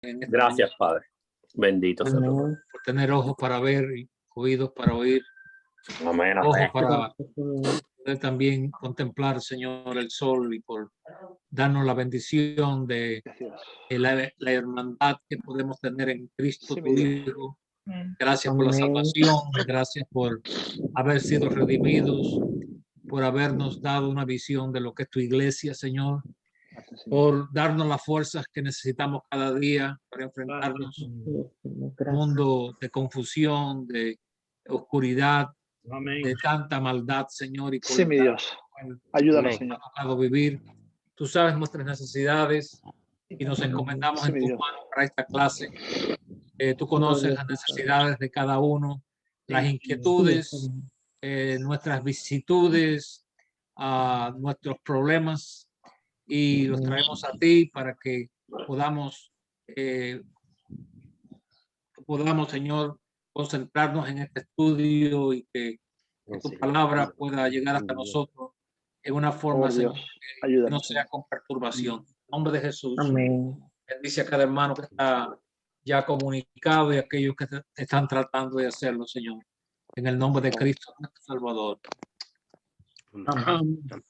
en esta Gracias, mañana. Padre. Bendito sea tu nombre. Por tener ojos para ver y oídos para oír, Amén, ojos amén. para poder también contemplar, Señor, el sol, y por darnos la bendición de la hermandad que podemos tener en Cristo, tu Hijo. Gracias por la salvación, gracias por haber sido redimidos, por habernos dado una visión de lo que es tu iglesia, Señor, por darnos las fuerzas que necesitamos cada día para enfrentarnos a un mundo de confusión, de oscuridad, de tanta maldad, Señor. Y Sí, mi Dios. Ayúdanos, Señor. vivir. Tú sabes nuestras necesidades y nos encomendamos Sí, en mi tus Dios. manos para esta clase. Tú conoces las necesidades de cada uno, las inquietudes, nuestras vicisitudes, nuestros problemas, y los traemos a ti para que podamos, Señor, concentrarnos en este estudio y que tu palabra pueda llegar hasta nosotros en una forma, Señor, que no sea con perturbación. En nombre de Jesús. Bendice a cada hermano que está ya comunicado y a aquellos que están tratando de hacerlo, Señor. En el nombre de Cristo, nuestro Salvador. Bueno,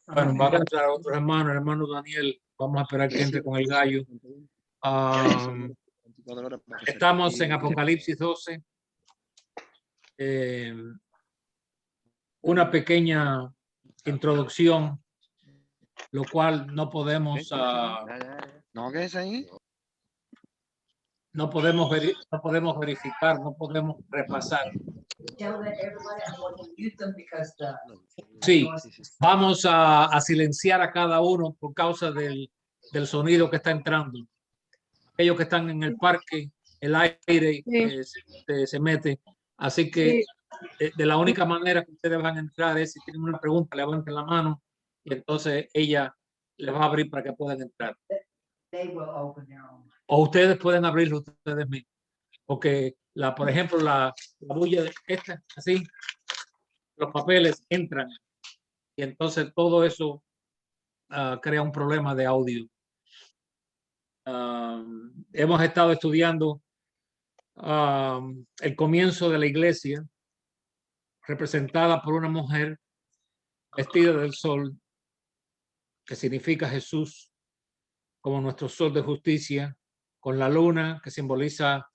van a entrar otros hermanos, el hermano Daniel. Vamos a esperar que entre con el gallo. Estamos en Apocalipsis 12. Una pequeña introducción, lo cual no podemos verificar, no podemos repasar. Sí, vamos a silenciar a cada uno por causa del sonido que está entrando. Aquellos que están en el parque, el aire se mete. Así que de la única manera que ustedes van a entrar es si tienen una pregunta, levanten la mano y entonces ella les va a abrir para que puedan entrar. O ustedes pueden abrirlo ustedes mismos. Porque, por ejemplo, la bulla de esta, así, los papeles entran y entonces todo eso crea un problema de audio. Hemos estado estudiando el comienzo de la iglesia, representada por una mujer vestida del sol, que significa Jesús como nuestro sol de justicia, con la luna, que simboliza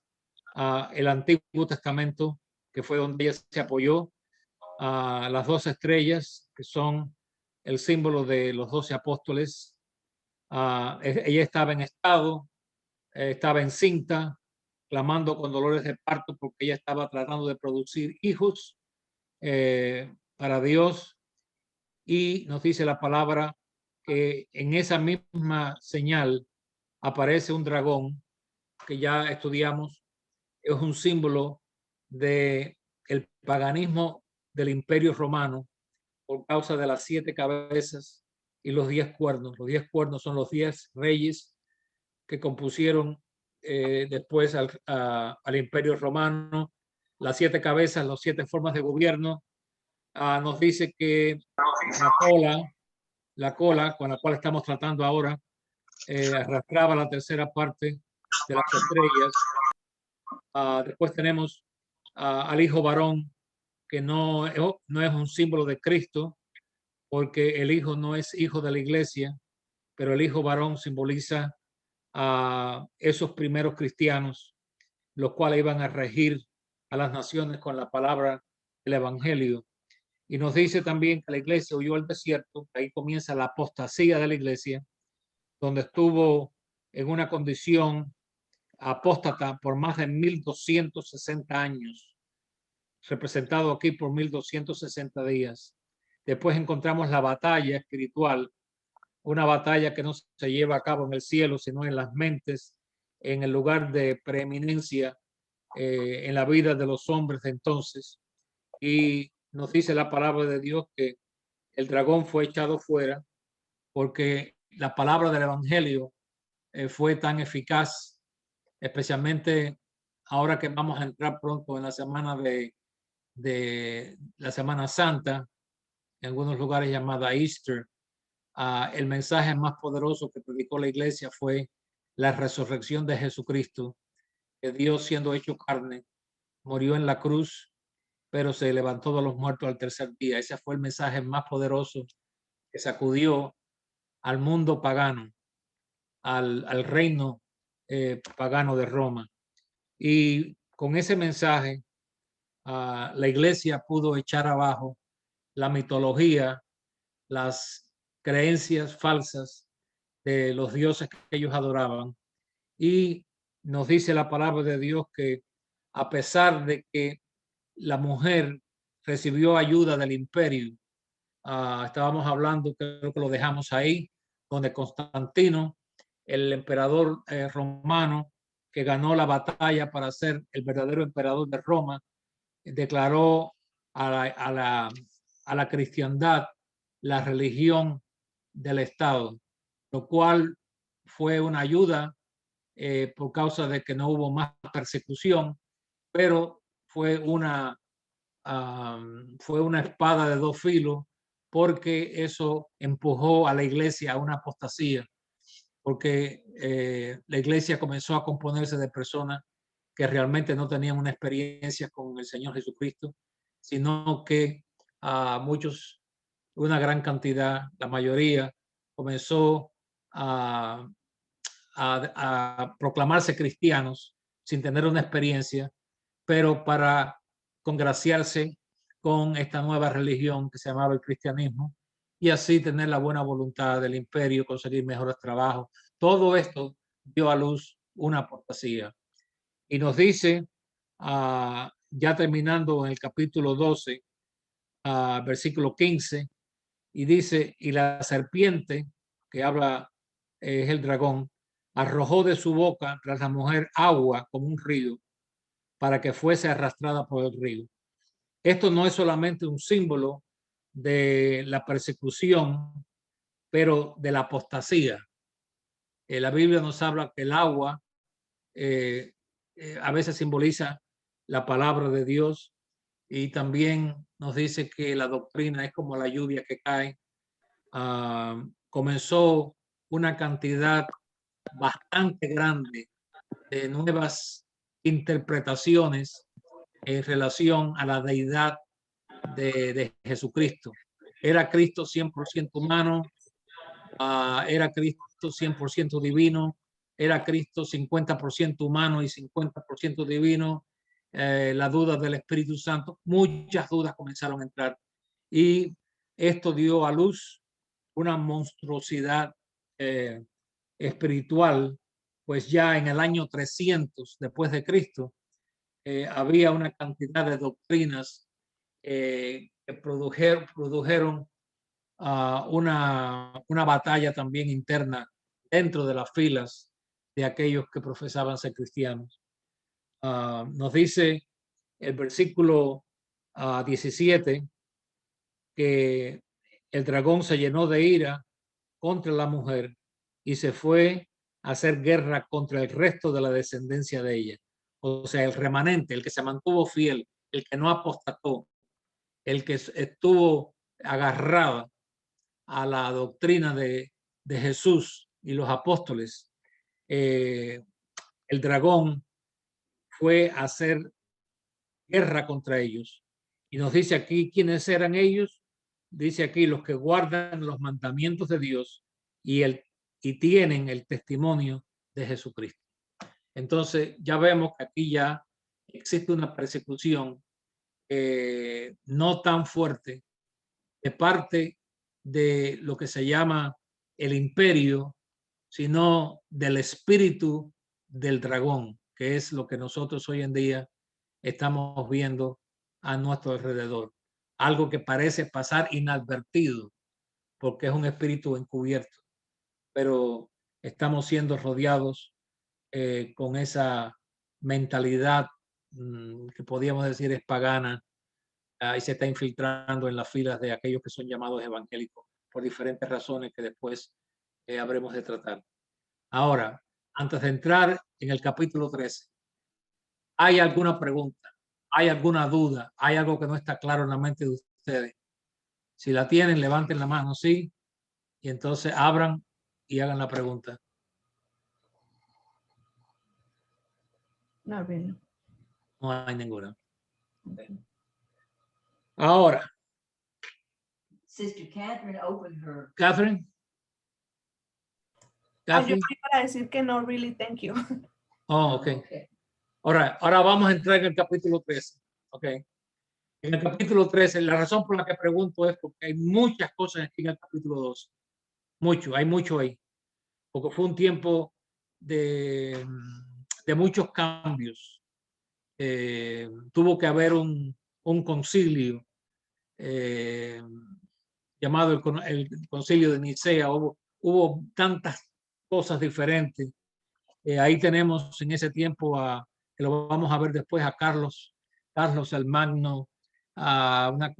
el Antiguo Testamento, que fue donde ella se apoyó, a las 12 estrellas, que son el símbolo de los 12 apóstoles. Ella estaba en estado, estaba encinta, clamando con dolores de parto porque ella estaba tratando de producir hijos para Dios. Y nos dice la palabra que en esa misma señal aparece un dragón que ya estudiamos. Es un símbolo de el paganismo del Imperio Romano por causa de las 7 cabezas y los 10 cuernos. Los 10 cuernos son los 10 reyes que compusieron después al Imperio Romano. Las 7 cabezas, las 7 formas de gobierno. Nos dice que la cola con la cual estamos tratando ahora arrastraba la tercera parte de las estrellas. Después tenemos al hijo varón, que no es un símbolo de Cristo, porque el hijo no es hijo de la iglesia, pero el hijo varón simboliza a esos primeros cristianos, los cuales iban a regir a las naciones con la palabra del evangelio. Y nos dice también que la iglesia huyó al desierto. Ahí comienza la apostasía de la iglesia, donde estuvo en una condición apóstata por más de 1260 años, representado aquí por 1260 días. Después encontramos la batalla espiritual, una batalla que no se lleva a cabo en el cielo, sino en las mentes, en el lugar de preeminencia en la vida de los hombres de entonces. Y nos dice la palabra de Dios que el dragón fue echado fuera porque la palabra del evangelio fue tan eficaz, especialmente ahora que vamos a entrar pronto en la semana de la Semana Santa, en algunos lugares llamada Easter. El mensaje más poderoso que predicó la iglesia fue la resurrección de Jesucristo, que Dios siendo hecho carne, murió en la cruz, pero se levantó de los muertos al tercer día. Ese fue el mensaje más poderoso que sacudió al mundo pagano, al reino pagano de Roma. Y con ese mensaje, la iglesia pudo echar abajo la mitología, las creencias falsas de los dioses que ellos adoraban. Y nos dice la palabra de Dios que a pesar de que la mujer recibió ayuda del imperio, estábamos hablando, creo que lo dejamos ahí, donde Constantino, el emperador romano que ganó la batalla para ser el verdadero emperador de Roma, declaró a la cristiandad la religión del Estado, lo cual fue una ayuda por causa de que no hubo más persecución, pero fue una espada de dos filos, porque eso empujó a la iglesia a una apostasía, porque la iglesia comenzó a componerse de personas que realmente no tenían una experiencia con el Señor Jesucristo, sino que muchos, una gran cantidad, la mayoría, comenzó a, a proclamarse cristianos sin tener una experiencia, pero para congraciarse con esta nueva religión que se llamaba el cristianismo y así tener la buena voluntad del imperio, conseguir mejores trabajos. Todo esto dio a luz una apostasía. Y nos dice, ya terminando en el capítulo 12, versículo 15, y dice, y la serpiente, que habla es el dragón, arrojó de su boca tras la mujer agua como un río para que fuese arrastrada por el río. Esto no es solamente un símbolo de la persecución, pero de la apostasía. La Biblia nos habla que el agua a veces simboliza la palabra de Dios y también nos dice que la doctrina es como la lluvia que cae. Comenzó una cantidad bastante grande de nuevas interpretaciones en relación a la deidad de Jesucristo. Era Cristo 100% humano, era Cristo 100% divino, era Cristo 50% humano y 50% divino, la duda del Espíritu Santo, muchas dudas comenzaron a entrar y esto dio a luz una monstruosidad espiritual, pues ya en el año 300 después de Cristo había una cantidad de doctrinas que produjeron una batalla también interna dentro de las filas de aquellos que profesaban ser cristianos. Nos dice el versículo 17 que el dragón se llenó de ira contra la mujer y se fue a hacer guerra contra el resto de la descendencia de ella. O sea, el remanente, el que se mantuvo fiel, el que no apostató, el que estuvo agarrado a la doctrina de Jesús y los apóstoles. El dragón fue a hacer guerra contra ellos. Y nos dice aquí quiénes eran ellos. Dice aquí los que guardan los mandamientos de Dios y tienen el testimonio de Jesucristo. Entonces ya vemos que aquí ya existe una persecución no tan fuerte de parte de lo que se llama el imperio, sino del espíritu del dragón, que es lo que nosotros hoy en día estamos viendo a nuestro alrededor. Algo que parece pasar inadvertido, porque es un espíritu encubierto, pero estamos siendo rodeados con esa mentalidad que podríamos decir es pagana, y se está infiltrando en las filas de aquellos que son llamados evangélicos por diferentes razones que después habremos de tratar. Ahora, antes de entrar en el capítulo 13, ¿hay alguna pregunta? ¿Hay alguna duda? ¿Hay algo que no está claro en la mente de ustedes? Si la tienen, levanten la mano, sí, y entonces abran y hagan la pregunta. Not really. No hay ninguna. Ahora, Sister Catherine opened her. Catherine. Yo Catherine. fui para decir que no really, thank you. Oh, ok. Ahora vamos a entrar en el capítulo 13. Ok. En el capítulo 13, la razón por la que pregunto es porque hay muchas cosas aquí en el capítulo 12. Hay mucho ahí. Porque fue un tiempo de muchos cambios. Tuvo que haber un concilio llamado el concilio de Nicea. Hubo tantas cosas diferentes. Ahí tenemos en ese tiempo que lo vamos a ver después, a Carlos el Magno, a una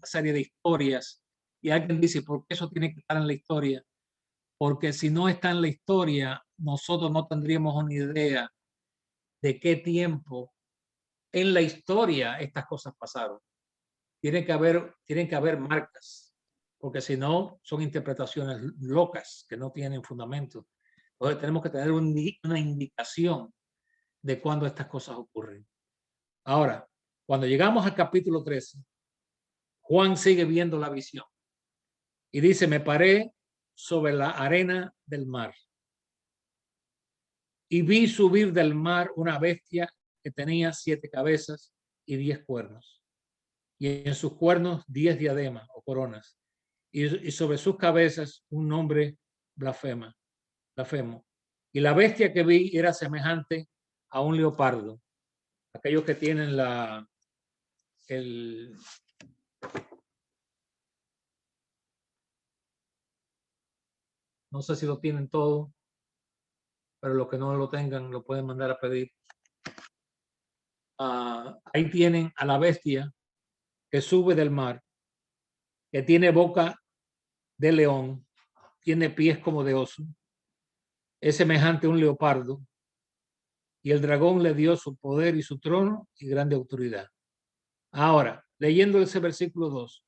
serie de historias. Y alguien dice, ¿por qué eso tiene que estar en la historia? Porque si no está en la historia, nosotros no tendríamos una idea de qué tiempo en la historia estas cosas pasaron. Tienen que haber marcas, porque si no, son interpretaciones locas que no tienen fundamento. Entonces tenemos que tener una indicación de cuándo estas cosas ocurren. Ahora, cuando llegamos al capítulo 13, Juan sigue viendo la visión y dice, me paré sobre la arena del mar y vi subir del mar una bestia que tenía 7 cabezas y 10 cuernos, y en sus cuernos 10 diademas o coronas, y sobre sus cabezas un nombre blasfemo. Y la bestia que vi era semejante a un leopardo. Aquellos que tienen no sé si lo tienen todo, pero los que no lo tengan lo pueden mandar a pedir. Ahí tienen a la bestia que sube del mar, que tiene boca de león, tiene pies como de oso, es semejante a un leopardo, y el dragón le dio su poder y su trono y grande autoridad. Ahora, leyendo ese versículo 2,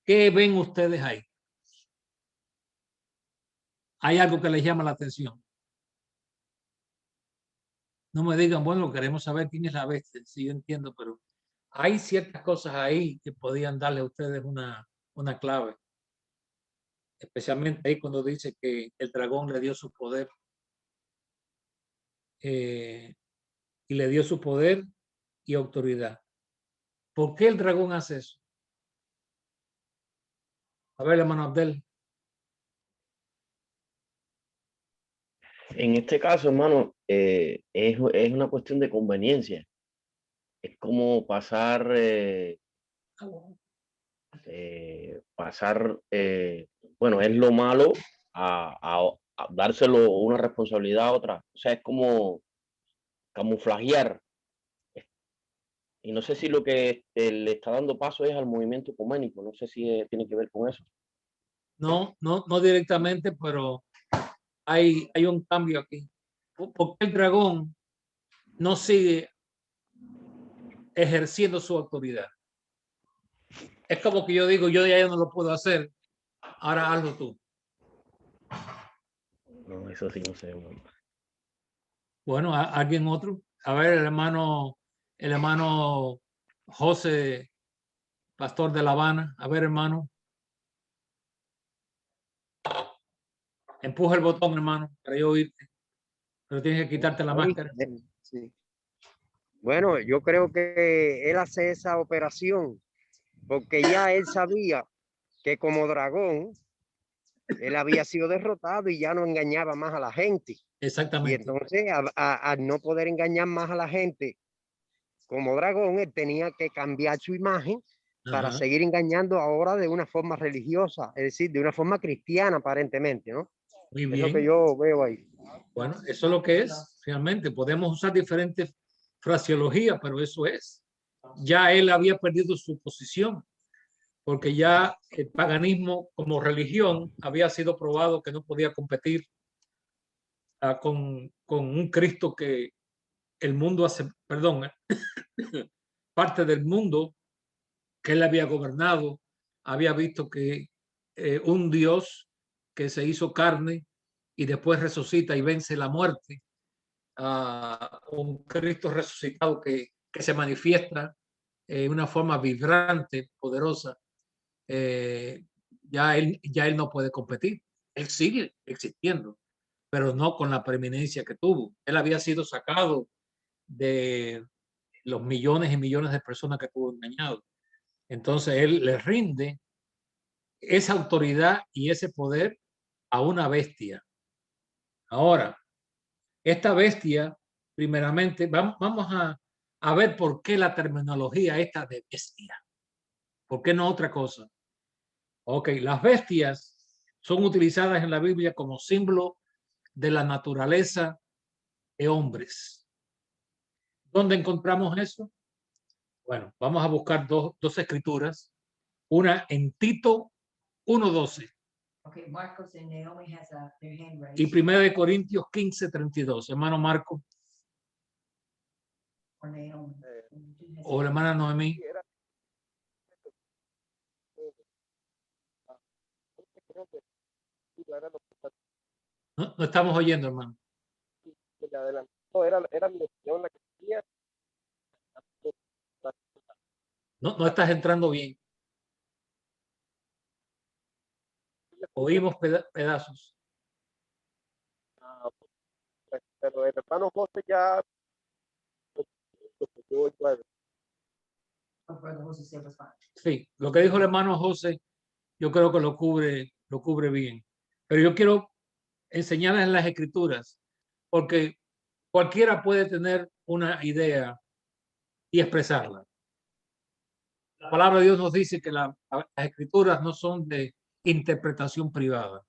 ¿qué ven ustedes ahí? ¿Hay algo que les llama la atención? No me digan, bueno, queremos saber quién es la bestia. Sí, yo entiendo, pero hay ciertas cosas ahí que podían darle a ustedes una clave. Especialmente ahí cuando dice que el dragón le dio su poder. Y le dio su poder y autoridad. ¿Por qué el dragón hace eso? A ver, hermano Abdel. En este caso, hermano, es una cuestión de conveniencia. Es como pasar, bueno, es lo malo a dárselo una responsabilidad a otra. O sea, es como camuflajear. Y no sé si lo que le está dando paso es al movimiento ecuménico. No sé si tiene que ver con eso. No directamente, pero hay un cambio aquí. Porque el dragón no sigue ejerciendo su autoridad. Es como que yo digo, yo ya no lo puedo hacer, ahora hazlo tú. No, eso sí no sé. Bueno, Bueno, ¿alguien otro? A ver, el hermano José, pastor de La Habana. A ver, hermano. Empuja el botón, hermano, para yo oírte. Pero tienes que quitarte la máscara. Sí. Bueno, yo creo que él hace esa operación porque ya él sabía que como dragón él había sido derrotado y ya no engañaba más a la gente. Exactamente. Y entonces al no poder engañar más a la gente como dragón, él tenía que cambiar su imagen para seguir engañando ahora de una forma religiosa, es decir, de una forma cristiana aparentemente, ¿no? Muy bien. Es lo que yo veo ahí. Bueno, eso es lo que es realmente. Podemos usar diferentes fraseologías, pero eso es. Ya él había perdido su posición, porque ya el paganismo como religión había sido probado que no podía competir con un Cristo que el mundo hace, perdón, parte del mundo que él había gobernado, había visto que un Dios que se hizo carne y después resucita y vence la muerte, un Cristo resucitado que se manifiesta en una forma vibrante, poderosa, ya él no puede competir. Él sigue existiendo, pero no con la preeminencia que tuvo. Él había sido sacado de los millones y millones de personas que tuvo engañado. Entonces él le rinde esa autoridad y ese poder a una bestia. Ahora, esta bestia, primeramente, vamos a ver por qué la terminología esta de bestia. ¿Por qué no otra cosa? Ok, las bestias son utilizadas en la Biblia como símbolo de la naturaleza de hombres. ¿Dónde encontramos eso? Bueno, vamos a buscar dos escrituras. Una en Tito 1:12. Okay, Marcos and Naomi has their hand raised. Y 1 Corintios 15:32. Hermano Marco Or Naomi. o la hermana Noemí. No estamos oyendo, hermano. No estás entrando bien. Oímos pedazos. Pero el hermano José ya. Oh, Brother Jose said was fine. Sí, lo que dijo el hermano José, yo creo que lo cubre bien. Pero yo quiero enseñarles las escrituras, porque cualquiera puede tener una idea y expresarla. La palabra de Dios nos dice que las escrituras no son de interpretación privada.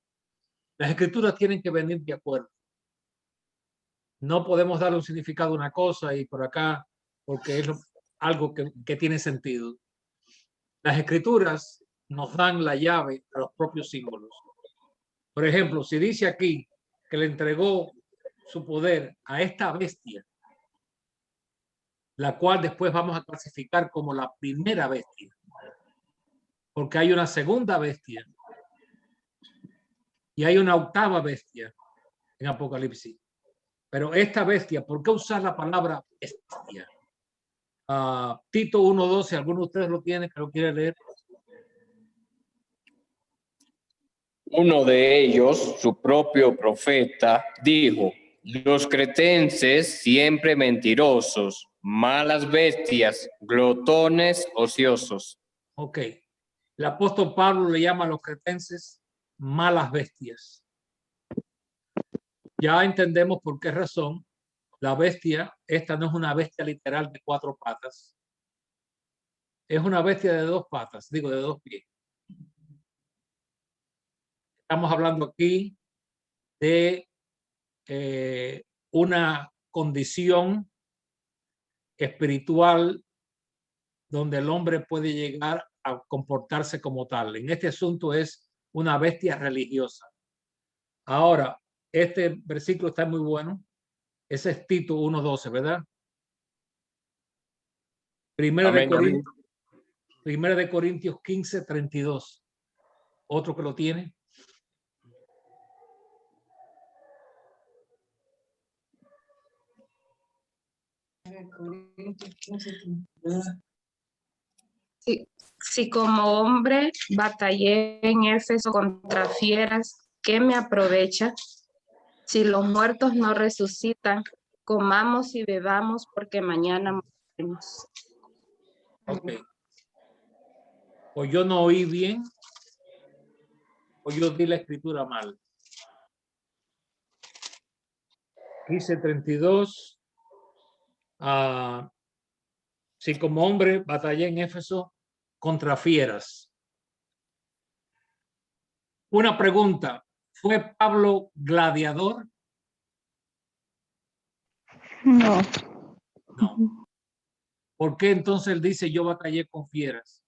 Las escrituras tienen que venir de acuerdo. No podemos darle un significado a una cosa y por acá, porque es algo que tiene sentido. Las escrituras nos dan la llave a los propios símbolos. Por ejemplo, si dice aquí que le entregó su poder a esta bestia, la cual después vamos a clasificar como la primera bestia, porque hay una segunda bestia y hay una octava bestia en Apocalipsis. Pero esta bestia, ¿por qué usar la palabra bestia? Tito 1:12, ¿alguno de ustedes lo tiene que lo quiere leer? Uno de ellos, su propio profeta, dijo: los cretenses siempre mentirosos, malas bestias, glotones, ociosos. Ok. El apóstol Pablo le llama a los cretenses malas bestias. Ya entendemos por qué razón la bestia, esta no es una bestia literal de 4 patas. Es una bestia de 2 patas, digo de 2 pies. Estamos hablando aquí de una condición espiritual donde el hombre puede llegar a comportarse como tal. En este asunto es una bestia religiosa. Ahora, este versículo está muy bueno. Ese es Tito 1:12, ¿verdad? Primera de Corintios 15:32. Otro que lo tiene. Si como hombre batallé en Éfeso contra fieras, ¿qué me aprovecha? Si los muertos no resucitan, comamos y bebamos porque mañana moriremos. Okay. O yo no oí bien, o yo di la escritura mal. 15:32. Si como hombre batallé en Éfeso contra fieras. Una pregunta, ¿fue Pablo gladiador? No. No. ¿Por qué entonces él dice yo batallé con fieras?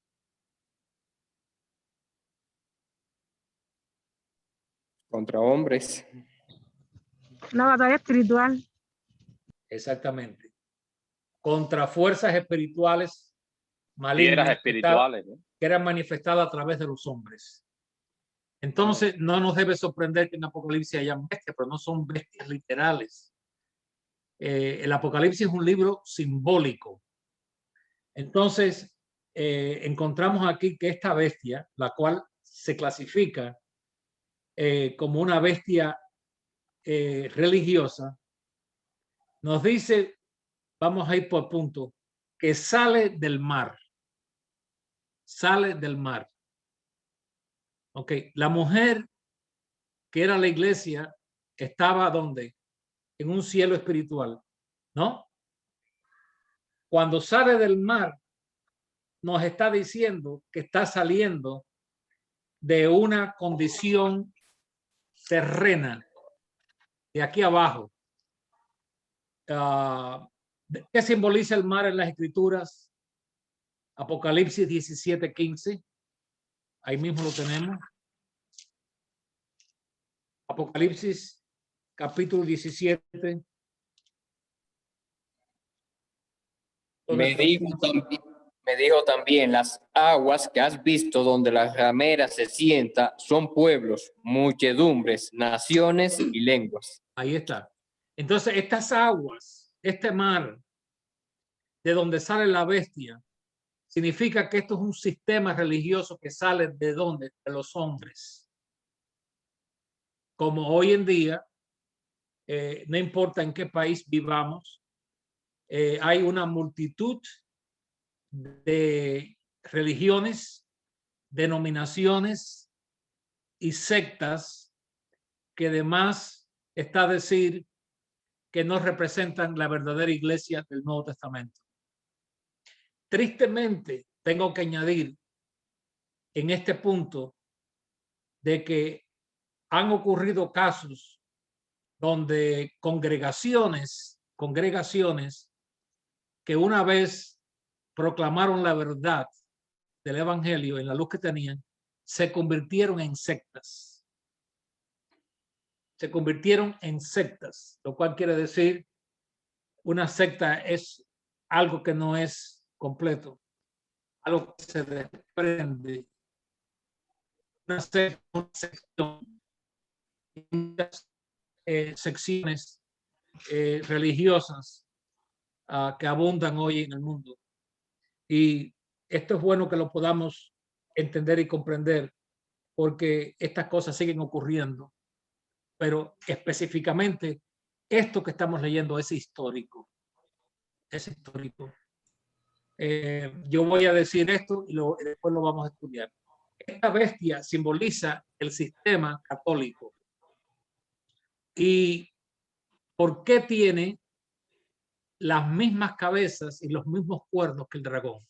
Contra hombres. Una batalla espiritual. Exactamente. Contra fuerzas espirituales malignas Fieras espirituales, ¿no? que eran manifestadas a través de los hombres. Entonces, no nos debe sorprender que en Apocalipsis hayan bestias, pero no son bestias literales. El Apocalipsis es un libro simbólico. Entonces, encontramos aquí que esta bestia, la cual se clasifica como una bestia religiosa, nos dice, vamos a ir por punto, que sale del mar. Sale del mar. Ok, la mujer que era la iglesia estaba ¿dónde? En un cielo espiritual, ¿no? Cuando sale del mar, nos está diciendo que está saliendo de una condición terrena, de aquí abajo. ¿Qué simboliza el mar en las escrituras? Apocalipsis 17:15. Ahí mismo lo tenemos. Apocalipsis capítulo 17. Me dijo también, las aguas que has visto donde la ramera se sienta son pueblos, muchedumbres, naciones y lenguas. Ahí está. Entonces, estas aguas, este mar, de donde sale la bestia, significa que esto es un sistema religioso que sale de dónde? De los hombres. Como hoy en día, no importa en qué país vivamos, hay una multitud de religiones, denominaciones y sectas que además está a decir que no representan la verdadera iglesia del Nuevo Testamento. Tristemente, tengo que añadir en este punto de que han ocurrido casos donde congregaciones que una vez proclamaron la verdad del evangelio en la luz que tenían, se convirtieron en sectas. Se convirtieron en sectas, lo cual quiere decir una secta es algo que no es completo, algo que se desprende. Una sección, muchas secciones religiosas que abundan hoy en el mundo. Y esto es bueno que lo podamos entender y comprender, porque estas cosas siguen ocurriendo. Pero específicamente, esto que estamos leyendo es histórico. Es histórico. Yo voy a decir esto y después lo vamos a estudiar. Esta bestia simboliza el sistema católico. ¿Y por qué tiene las mismas cabezas y los mismos cuernos que el dragón?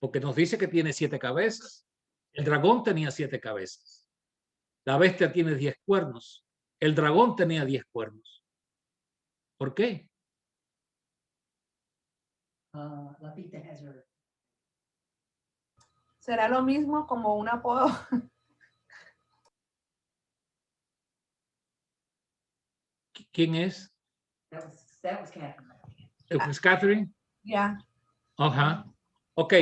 Porque nos dice que tiene 7 cabezas. El dragón tenía 7 cabezas. La bestia tiene 10 cuernos. El dragón tenía 10 cuernos. ¿Por qué? La pita has her. ¿Será lo mismo como un apodo? ¿Quién es? That was Catherine. ¿Es Catherine? Ya. Ajá. Ok.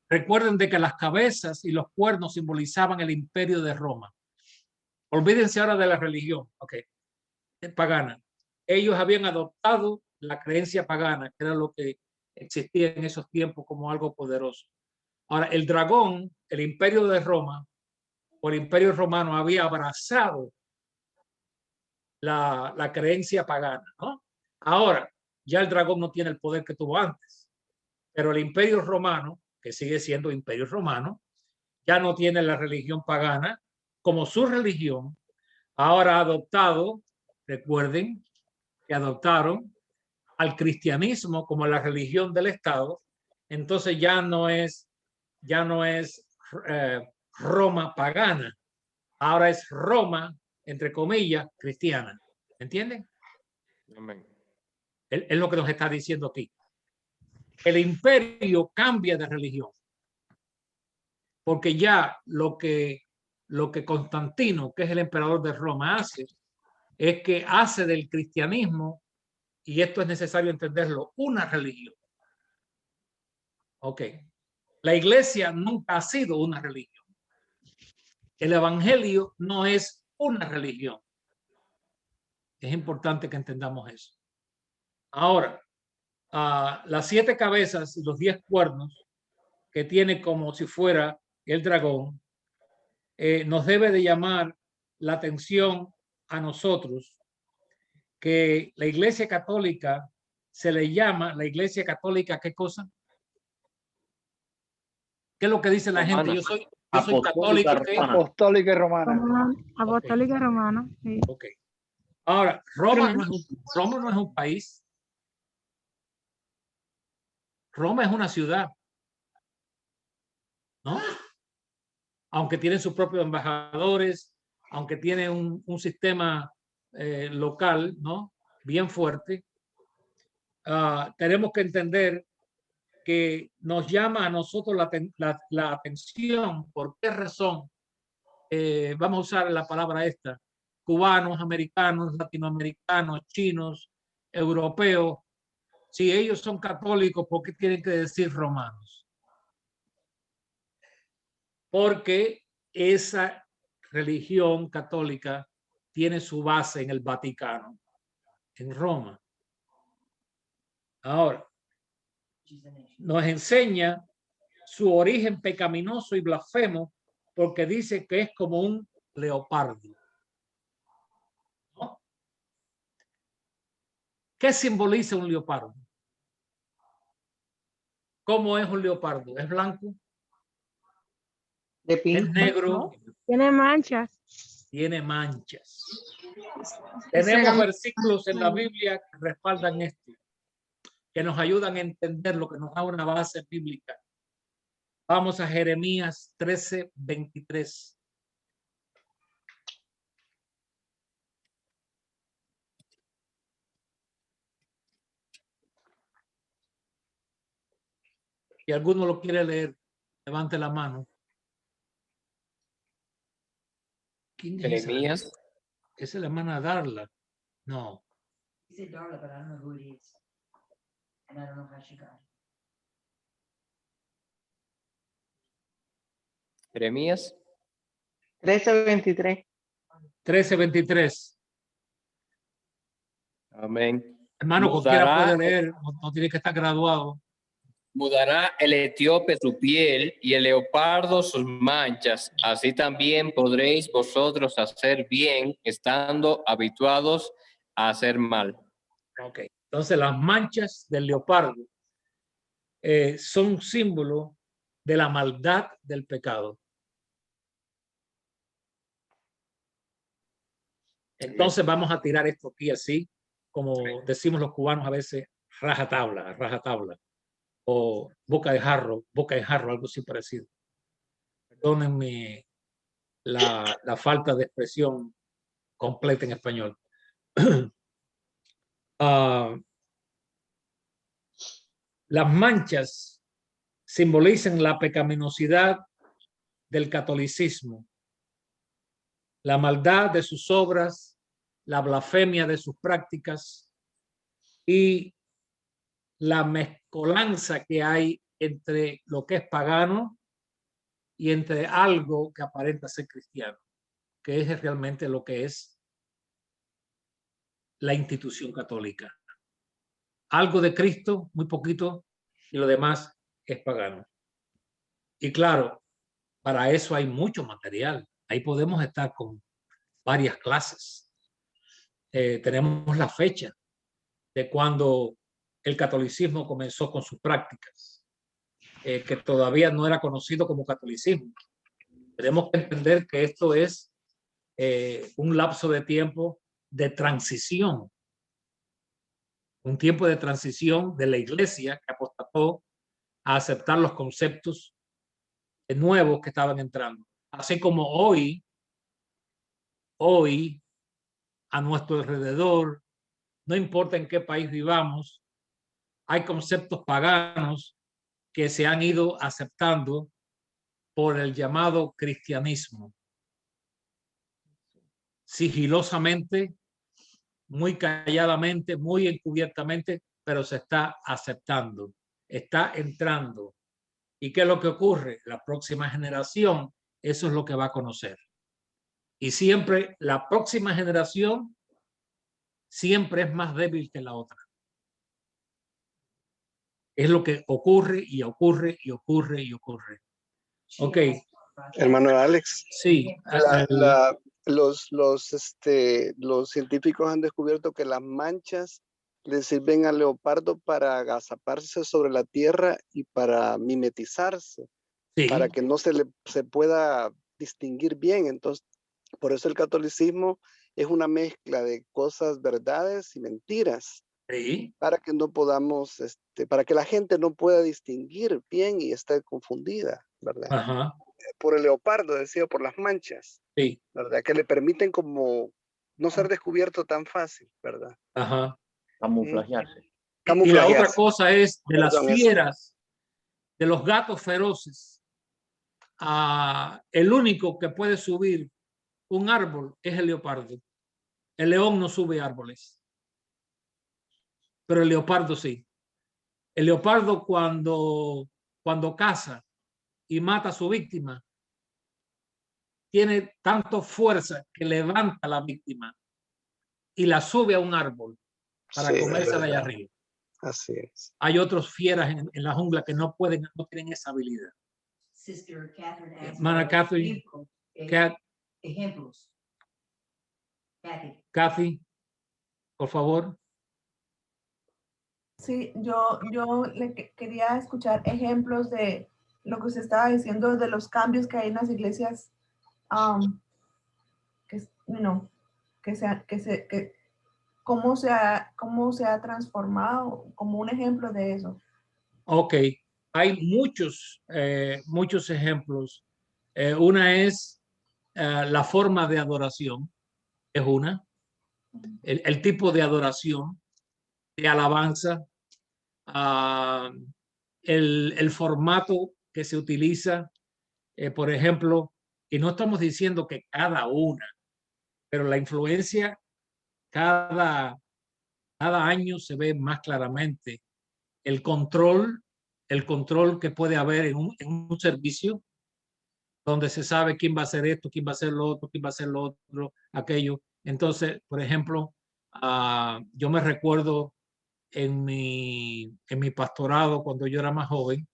Recuerden de que las cabezas y los cuernos simbolizaban el imperio de Roma. Olvídense ahora de la religión, ok, pagana. Ellos habían adoptado la creencia pagana, que era lo que existía en esos tiempos como algo poderoso. Ahora, el dragón, el imperio de Roma, o el imperio romano, había abrazado la creencia pagana, ¿no? Ahora, ya el dragón no tiene el poder que tuvo antes, pero el imperio romano, que sigue siendo imperio romano, ya no tiene la religión pagana como su religión. Ahora ha adoptado, recuerden que adoptaron al cristianismo como la religión del Estado. Entonces ya no es Roma pagana, ahora es Roma, entre comillas, cristiana. ¿Entienden? Amén. Es lo que nos está diciendo aquí. El imperio cambia de religión, porque ya lo que Constantino, que es el emperador de Roma, hace es que hace del cristianismo, y esto es necesario entenderlo, una religión. Ok. La iglesia nunca ha sido una religión. El evangelio no es una religión. Es importante que entendamos eso. Ahora, las 7 cabezas y los 10 cuernos que tiene como si fuera el dragón, nos debe de llamar la atención a nosotros que la Iglesia Católica se le llama la Iglesia Católica, ¿qué cosa? ¿Qué es lo que dice la gente? Yo soy católico. Apostólica y romana. Apostólica romana. Sí. Ok. Ahora, Roma no es un país. Roma es una ciudad, ¿no? Aunque tiene sus propios embajadores, aunque tiene un sistema local, ¿no? Bien fuerte. Tenemos que entender que nos llama a nosotros la atención. ¿Por qué razón? Vamos a usar la palabra esta. Cubanos, americanos, latinoamericanos, chinos, europeos. Si ellos son católicos, ¿por qué tienen que decir romanos? Porque esa religión católica tiene su base en el Vaticano, en Roma. Ahora, nos enseña su origen pecaminoso y blasfemo porque dice que es como un leopardo. ¿No? ¿Qué simboliza un leopardo? ¿Cómo es un leopardo? ¿Es blanco? ¿Es negro? Tiene manchas. Tiene manchas. Tenemos versículos en la Biblia que respaldan esto, que nos ayudan a entender lo que nos da una base bíblica. Vamos a Jeremías 13:23. Si alguno lo quiere leer, levante la mano. ¿Quién es Jeremías. esa es la hermana Darla. No. He said Darla, but I don't know who it is. And I don't know how she got it. Jeremías 13:23. 13:23. Amén. Hermano, cualquiera Mudará- puede leer, no tiene que estar graduado. Mudará el etíope su piel y el leopardo sus manchas. Así también podréis vosotros hacer bien, estando habituados a hacer mal. Ok. Entonces, las manchas del leopardo son símbolo de la maldad del pecado. Entonces, vamos a tirar esto aquí así, como decimos los cubanos a veces, rajatabla, rajatabla. O boca de jarro, algo así parecido. Perdónenme la falta de expresión completa en español. Las manchas simbolizan la pecaminosidad del catolicismo, la maldad de sus obras, la blasfemia de sus prácticas y la mezcolanza que hay entre lo que es pagano y entre algo que aparenta ser cristiano, que es realmente lo que es la institución católica. Algo de Cristo, muy poquito, y lo demás es pagano. Y claro, para eso hay mucho material. Ahí podemos estar con varias clases. Tenemos la fecha de cuando el catolicismo comenzó con sus prácticas, que todavía no era conocido como catolicismo. Tenemos que entender que esto es un lapso de tiempo de transición, un tiempo de transición de la iglesia que apostató a aceptar los conceptos nuevos que estaban entrando. Así como hoy a nuestro alrededor, no importa en qué país vivamos, hay conceptos paganos que se han ido aceptando por el llamado cristianismo. Sigilosamente, muy calladamente, muy encubiertamente, pero se está aceptando, está entrando. ¿Y qué es lo que ocurre? La próxima generación, eso es lo que va a conocer. Y siempre la próxima generación siempre es más débil que la otra. Es lo que ocurre y ocurre y ocurre y ocurre. Ok. Hermano Alex. Sí. Los científicos han descubierto que las manchas le sirven al leopardo para agazaparse sobre la tierra y para mimetizarse, Sí. para que no se pueda distinguir bien. Entonces, por eso el catolicismo es una mezcla de cosas, verdades y mentiras. Sí. Para que no podamos, para que la gente no pueda distinguir bien y esté confundida, ¿verdad? Ajá. Por el leopardo, decía, por las manchas, sí. ¿verdad? Que le permiten como no ser descubierto tan fácil, ¿verdad? Ajá. Camuflajearse. Y la otra cosa es de las Perdón, fieras, de los gatos feroces, el único que puede subir un árbol es el leopardo. El león no sube árboles, pero el leopardo sí. El leopardo cuando caza y mata a su víctima, tiene tanto fuerza que levanta a la víctima y la sube a un árbol para comérsela allá arriba. Así es. Hay otros fieras en la jungla que no tienen esa habilidad. Sister Catherine asked Hermana for Catherine, ejemplos. Kathy, por favor. Sí, yo quería escuchar ejemplos de lo que usted estaba diciendo, de los cambios que hay en las iglesias, cómo se ha transformado, como un ejemplo de eso. Ok, hay muchos ejemplos. Una es la forma de adoración, es una. El tipo de adoración, de alabanza, el formato que se utiliza, por ejemplo, y no estamos diciendo que cada una, pero la influencia cada año se ve más claramente. El control que puede haber en un servicio donde se sabe quién va a hacer esto, quién va a hacer lo otro, quién va a hacer lo otro, aquello. Entonces, por ejemplo, yo me recuerdo en mi pastorado cuando yo era más joven,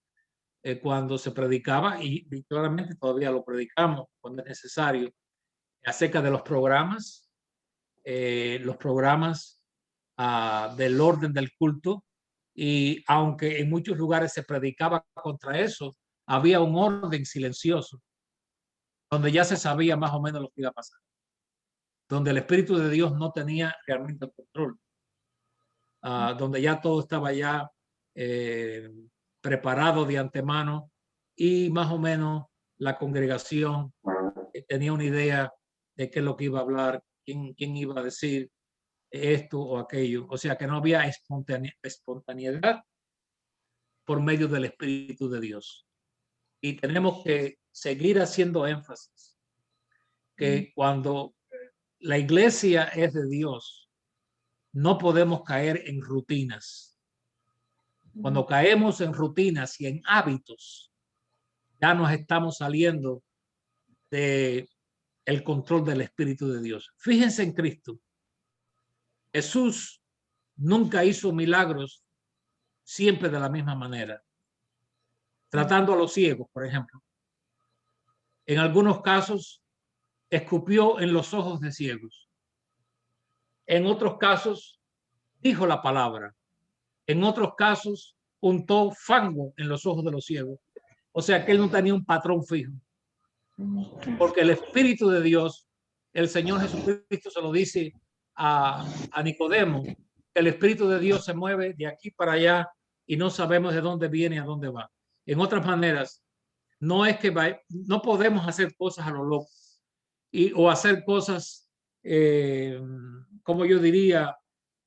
cuando se predicaba, y claramente todavía lo predicamos cuando es necesario, acerca de los programas del orden del culto, y aunque en muchos lugares se predicaba contra eso, había un orden silencioso donde ya se sabía más o menos lo que iba a pasar, donde el Espíritu de Dios no tenía realmente el control, donde ya todo estaba ya preparado de antemano y más o menos la congregación tenía una idea de qué es lo que iba a hablar, quién iba a decir esto o aquello. O sea que no había espontaneidad por medio del Espíritu de Dios. Y tenemos que seguir haciendo énfasis que cuando la iglesia es de Dios, no podemos caer en rutinas. Cuando caemos en rutinas y en hábitos, ya nos estamos saliendo de el control del Espíritu de Dios. Fíjense en Cristo. Jesús nunca hizo milagros siempre de la misma manera. Tratando a los ciegos, por ejemplo. En algunos casos, escupió en los ojos de ciegos. En otros casos, dijo la palabra. En otros casos, untó fango en los ojos de los ciegos. O sea que él no tenía un patrón fijo. Porque el Espíritu de Dios, el Señor Jesucristo se lo dice a Nicodemo, que el Espíritu de Dios se mueve de aquí para allá y no sabemos de dónde viene y a dónde va. En otras maneras, no es que no podemos hacer cosas a lo loco o hacer cosas, como yo diría,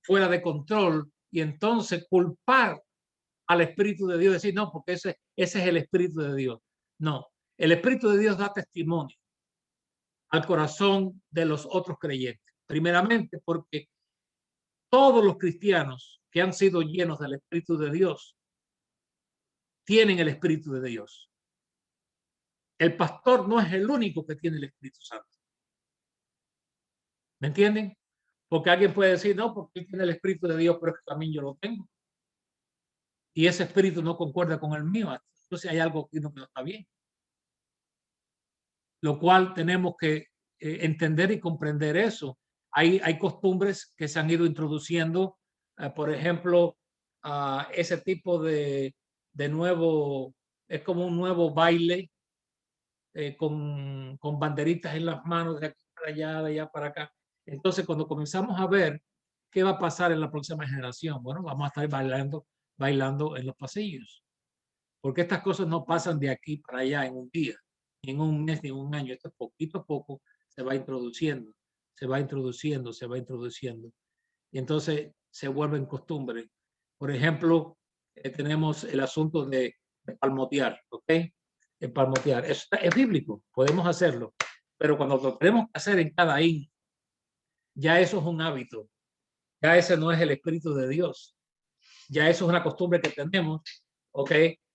fuera de control y entonces culpar al Espíritu de Dios, decir no, porque ese es el Espíritu de Dios. No, el Espíritu de Dios da testimonio al corazón de los otros creyentes. Primeramente porque todos los cristianos que han sido llenos del Espíritu de Dios tienen el Espíritu de Dios. El pastor no es el único que tiene el Espíritu Santo. ¿Me entienden? Porque alguien puede decir, no, porque él tiene el Espíritu de Dios, pero es que también yo lo tengo. Y ese espíritu no concuerda con el mío. Entonces hay algo que no está bien. Lo cual tenemos que entender y comprender eso. Hay costumbres que se han ido introduciendo, por ejemplo, ese tipo de nuevo, es como un nuevo baile con banderitas en las manos de aquí para allá, de allá para acá. Entonces, cuando comenzamos a ver qué va a pasar en la próxima generación, bueno, vamos a estar bailando en los pasillos, porque estas cosas no pasan de aquí para allá en un día, ni en un mes, ni en un año. Esto poquito a poco se va introduciendo, se va introduciendo, se va introduciendo. Y entonces se vuelven costumbres. Por ejemplo, tenemos el asunto de palmotear, ¿ok? El palmotear. Es bíblico, podemos hacerlo, pero cuando lo tenemos que hacer en cada himno, ya eso es un hábito. Ya ese no es el Espíritu de Dios. Ya eso es una costumbre que tenemos, ¿ok?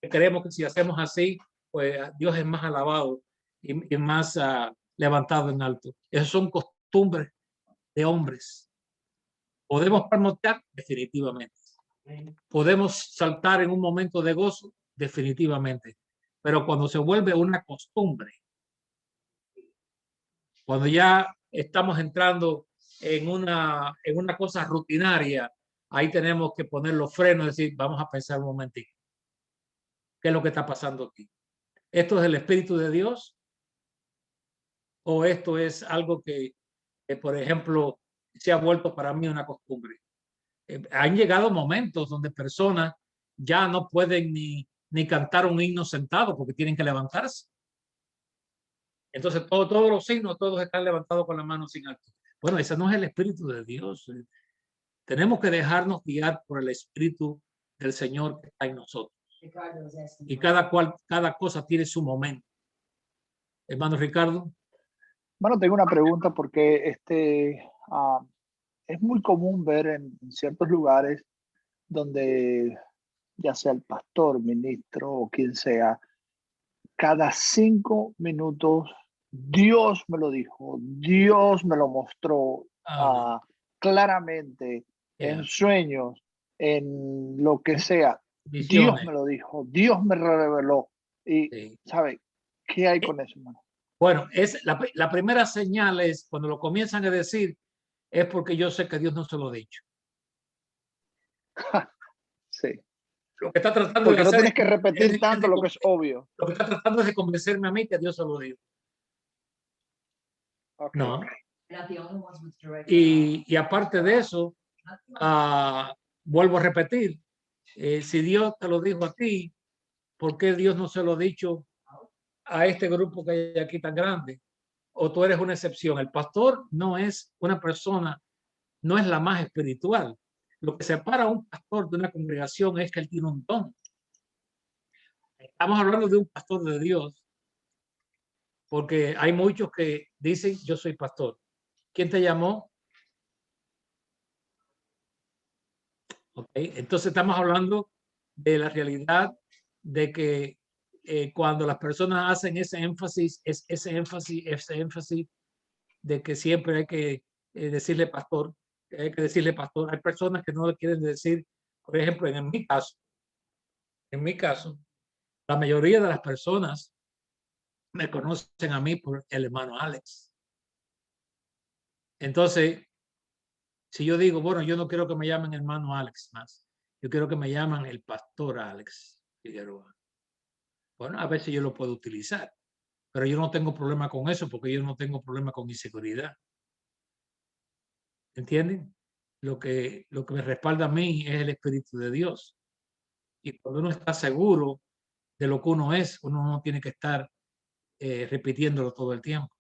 Creemos que si hacemos así, pues Dios es más alabado y más levantado en alto. Esas son costumbres de hombres. ¿Podemos palmotear? Definitivamente. ¿Podemos saltar en un momento de gozo? Definitivamente. Pero cuando se vuelve una costumbre, cuando ya estamos entrando en una cosa rutinaria, ahí tenemos que poner los frenos y decir, vamos a pensar un momentito. ¿Qué es lo que está pasando aquí? ¿Esto es el Espíritu de Dios? ¿O esto es algo que por ejemplo, se ha vuelto para mí una costumbre? Han llegado momentos donde personas ya no pueden ni cantar un himno sentado porque tienen que levantarse. Entonces todos los signos, todos están levantados con la mano sin alto. Bueno, ese no es el Espíritu de Dios. Tenemos que dejarnos guiar por el Espíritu del Señor que está en nosotros. Y cada cosa tiene su momento. Hermano Ricardo. Bueno, tengo una pregunta porque es muy común ver en ciertos lugares donde ya sea el pastor, ministro o quien sea, cada 5 minutos Dios me lo dijo, Dios me lo mostró claramente en sueños, en lo que sea. Visiones. Dios me lo dijo, Dios me reveló. Y, ¿sabe qué hay con eso, hermano? Bueno, es la primera señal es cuando lo comienzan a decir, es porque yo sé que Dios no se lo ha dicho. Sí. Lo que está tratando porque de no hacer tienes que repetir tanto lo que es obvio. Lo que está tratando es de convencerme a mí que Dios se lo dijo. Okay. No. Y aparte de eso, vuelvo a repetir, si Dios te lo dijo a ti, ¿por qué Dios no se lo ha dicho a este grupo que hay aquí tan grande? O tú eres una excepción. El pastor no es una persona, no es la más espiritual. Lo que separa a un pastor de una congregación es que él tiene un don. Estamos hablando de un pastor de Dios, porque hay muchos que dicen, yo soy pastor. ¿Quién te llamó? Okay. Entonces estamos hablando de la realidad de que cuando las personas hacen ese énfasis de que siempre hay que decirle pastor, hay personas que no le quieren decir, por ejemplo, en mi caso, la mayoría de las personas me conocen a mí por el hermano Alex. Entonces, si yo digo, bueno, yo no quiero que me llamen hermano Alex más, yo quiero que me llamen el pastor Alex Figueroa. Bueno, a veces yo lo puedo utilizar, pero yo no tengo problema con eso porque yo no tengo problema con mi seguridad. ¿Entienden? Lo que me respalda a mí es el Espíritu de Dios. Y cuando uno está seguro de lo que uno es, uno no tiene que estar repitiéndolo todo el tiempo.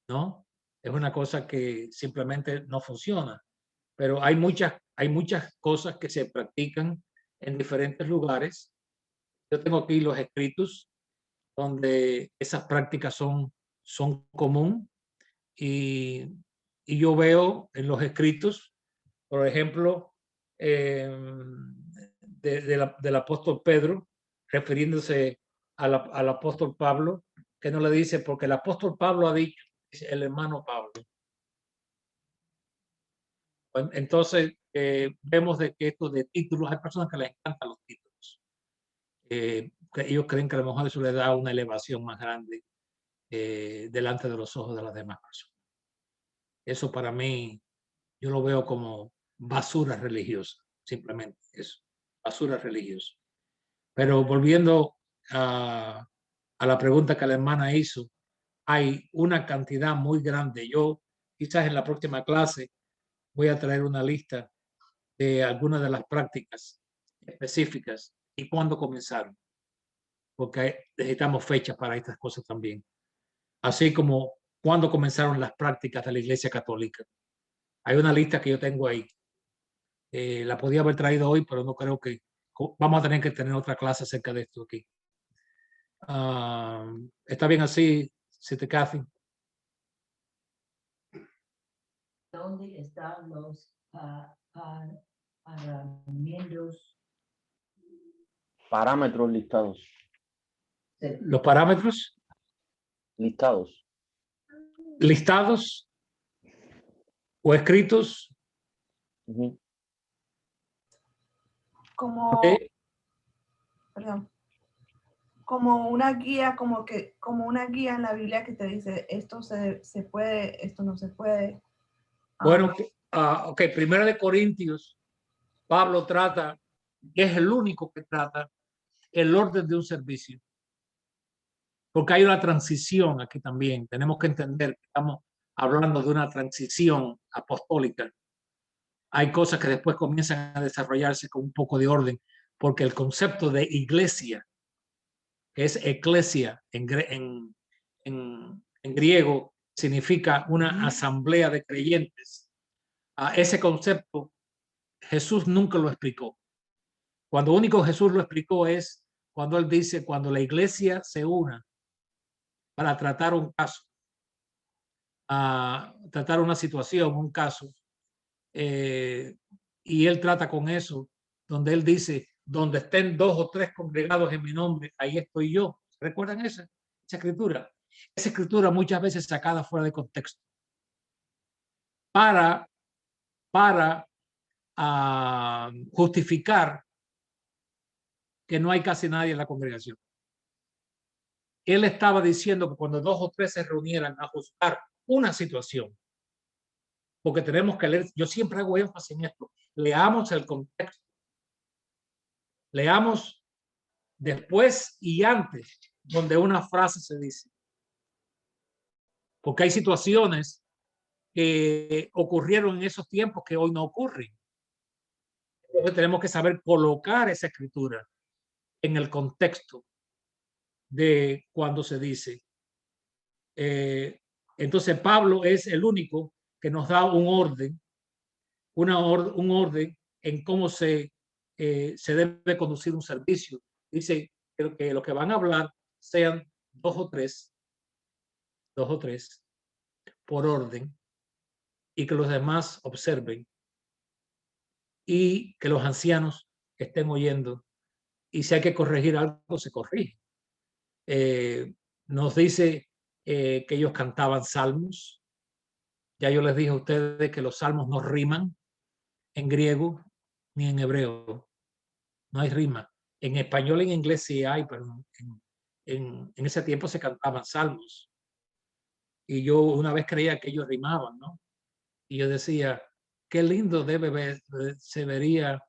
¿No? Es una cosa que simplemente no funciona. Pero hay muchas cosas que se practican en diferentes lugares. Yo tengo aquí los escritos donde esas prácticas son común y yo veo en los escritos, por ejemplo, del apóstol Pedro, refiriéndose al apóstol Pablo, que no le dice, porque el apóstol Pablo ha dicho, el hermano Pablo. Pues, entonces, vemos de que esto de títulos, hay personas que les encantan los títulos. Que ellos creen que a lo mejor eso les da una elevación más grande delante de los ojos de las demás personas. Eso para mí, yo lo veo como basura religiosa, simplemente eso, basura religiosa. Pero volviendo a la pregunta que la hermana hizo, hay una cantidad muy grande. Yo quizás en la próxima clase voy a traer una lista de algunas de las prácticas específicas y cuándo comenzaron, porque necesitamos fechas para estas cosas también, así como cuándo comenzaron las prácticas de la Iglesia Católica. Hay una lista que yo tengo ahí. La podía haber traído hoy, pero no creo que vamos a tener que tener otra clase acerca de esto aquí. ¿Está bien así, Sister Kathy? ¿Dónde están los parámetros? Parámetros listados. Los parámetros Listados. listados o escritos. Como, Okay. perdón, como una guía, como una guía en la Biblia que te dice esto se puede, esto no se puede. Bueno, ok, Primera de Corintios, Pablo trata, es el único que trata el orden de un servicio. Porque hay una transición aquí también. Tenemos que entender que estamos hablando de una transición apostólica. Hay cosas que después comienzan a desarrollarse con un poco de orden, porque el concepto de iglesia, que es eclesia en griego, significa una asamblea de creyentes. Ese concepto Jesús nunca lo explicó. Cuando único Jesús lo explicó es cuando él dice, cuando la iglesia se una para tratar un caso, a tratar una situación, un caso, y él trata con eso, donde él dice, donde estén 2 o 3 congregados en mi nombre, ahí estoy yo. ¿Recuerdan esa escritura? Esa escritura muchas veces sacada fuera de contexto para justificar que no hay casi nadie en la congregación. Él estaba diciendo que cuando 2 o 3 se reunieran a juzgar una situación, porque tenemos que leer, yo siempre hago énfasis en esto, leamos el contexto, leamos después y antes donde una frase se dice, porque hay situaciones que ocurrieron en esos tiempos que hoy no ocurren. Entonces tenemos que saber colocar esa escritura en el contexto de cuando se dice. Entonces Pablo es el único que nos da un orden, un orden en cómo se debe conducir un servicio. Dice que lo que van a hablar sean 2 o 3 por orden, y que los demás observen, y que los ancianos estén oyendo, y si hay que corregir algo, se corrige. Nos dice que ellos cantaban salmos. Ya yo les dije a ustedes que los salmos no riman en griego ni en hebreo. No hay rima. En español y en inglés sí hay, pero en ese tiempo se cantaban salmos. Y yo una vez creía que ellos rimaban, ¿no? Y yo decía, qué lindo se vería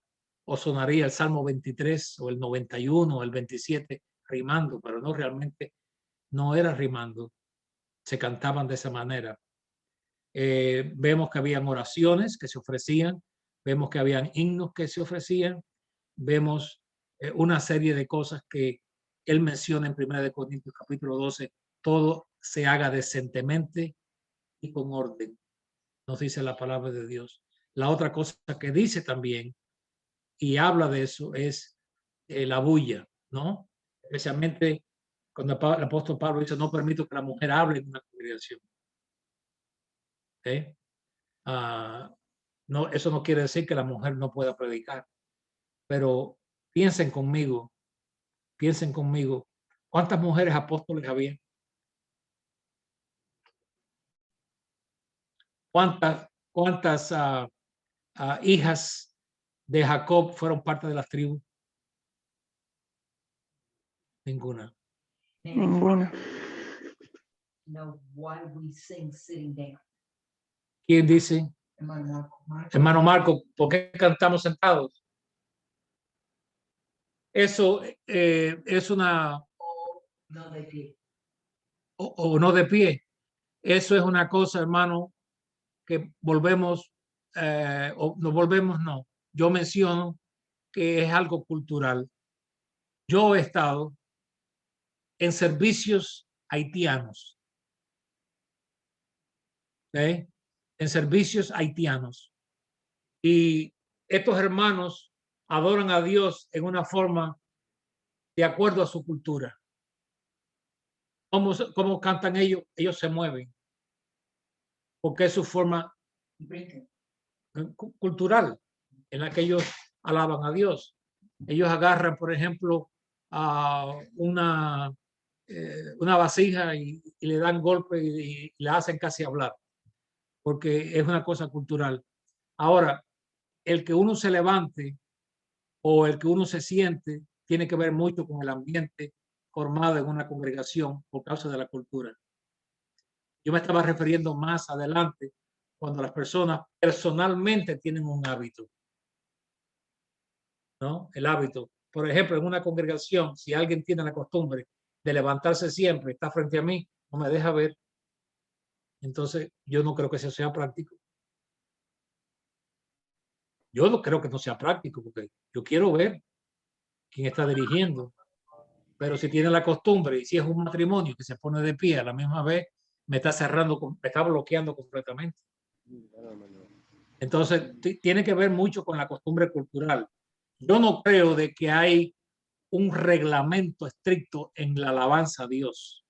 o sonaría el Salmo 23 o el 91 o el 27 rimando, pero no, realmente no era rimando. Se cantaban de esa manera. Vemos que habían oraciones que se ofrecían, vemos que habían himnos que se ofrecían, vemos una serie de cosas que él menciona en 1 Corintios capítulo 12, todo se haga decentemente y con orden, nos dice la palabra de Dios. La otra cosa que dice también y habla de eso es la bulla, ¿no? Especialmente cuando el apóstol Pablo dice, no permito que la mujer hable en una congregación. ¿Okay? No, eso no quiere decir que la mujer no pueda predicar, pero piensen conmigo, ¿cuántas mujeres apóstoles había? ¿Cuántas hijas de Jacob fueron parte de las tribus? Ninguna. Ninguna. Know why we sing sitting down. ¿Quién dice? Hermano Marco. Hermano Marco, ¿por qué cantamos sentados? Eso es una... No de pie. O no de pie. Eso es una cosa, hermano, que volvemos, o no volvemos, no. Yo menciono que es algo cultural. Yo he estado en servicios haitianos. ¿Okay? En servicios haitianos. Y estos hermanos adoran a Dios en una forma de acuerdo a su cultura. ¿Cómo cantan ellos? Ellos se mueven. Porque es su forma cultural en la que ellos alaban a Dios. Ellos agarran, por ejemplo, a una vasija y le dan golpe y la hacen casi hablar, porque es una cosa cultural. Ahora, el que uno se levante o el que uno se siente tiene que ver mucho con el ambiente formado en una congregación por causa de la cultura. Yo me estaba refiriendo más adelante cuando las personas personalmente tienen un hábito, ¿no? El hábito. Por ejemplo, en una congregación, si alguien tiene la costumbre de levantarse siempre, está frente a mí, no me deja ver, entonces yo no creo que eso sea práctico. Yo no creo que no sea práctico, porque yo quiero ver quién está dirigiendo. Pero si tiene la costumbre y si es un matrimonio que se pone de pie a la misma vez, me está cerrando, me está bloqueando completamente. Entonces, tiene que ver mucho con la costumbre cultural. Yo no creo de que hay un reglamento estricto en la alabanza a Dios.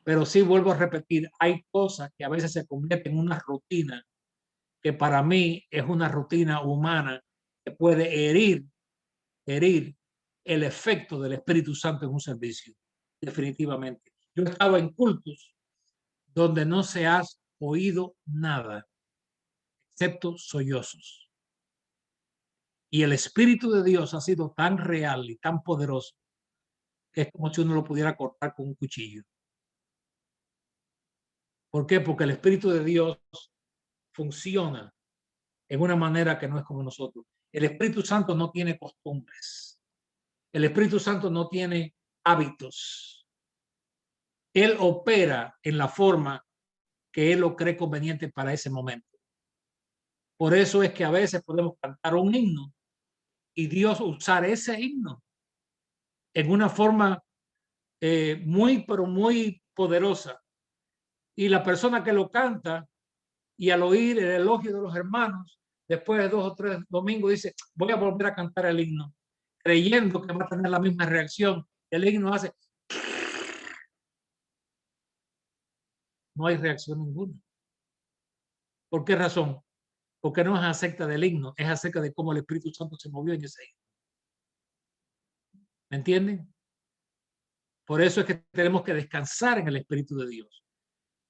Pero sí, vuelvo a repetir, hay cosas que a veces se convierten en una rutina, que para mí es una rutina humana que puede herir el efecto del Espíritu Santo en un servicio, definitivamente. Yo he estado en cultos donde no se ha oído nada, excepto sollozos. Y el Espíritu de Dios ha sido tan real y tan poderoso que es como si uno lo pudiera cortar con un cuchillo. ¿Por qué? Porque el Espíritu de Dios funciona en una manera que no es como nosotros. El Espíritu Santo no tiene costumbres. El Espíritu Santo no tiene hábitos. Él opera en la forma que Él lo cree conveniente para ese momento. Por eso es que a veces podemos cantar un himno y Dios usar ese himno en una forma pero muy poderosa. Y la persona que lo canta y al oír el elogio de los hermanos, después de 2 o 3 domingos dice, voy a volver a cantar el himno, creyendo que va a tener la misma reacción. El himno hace... No hay reacción ninguna. ¿Por qué razón? Porque no es acerca del himno, es acerca de cómo el Espíritu Santo se movió en ese himno. ¿Me entienden? Por eso es que tenemos que descansar en el Espíritu de Dios.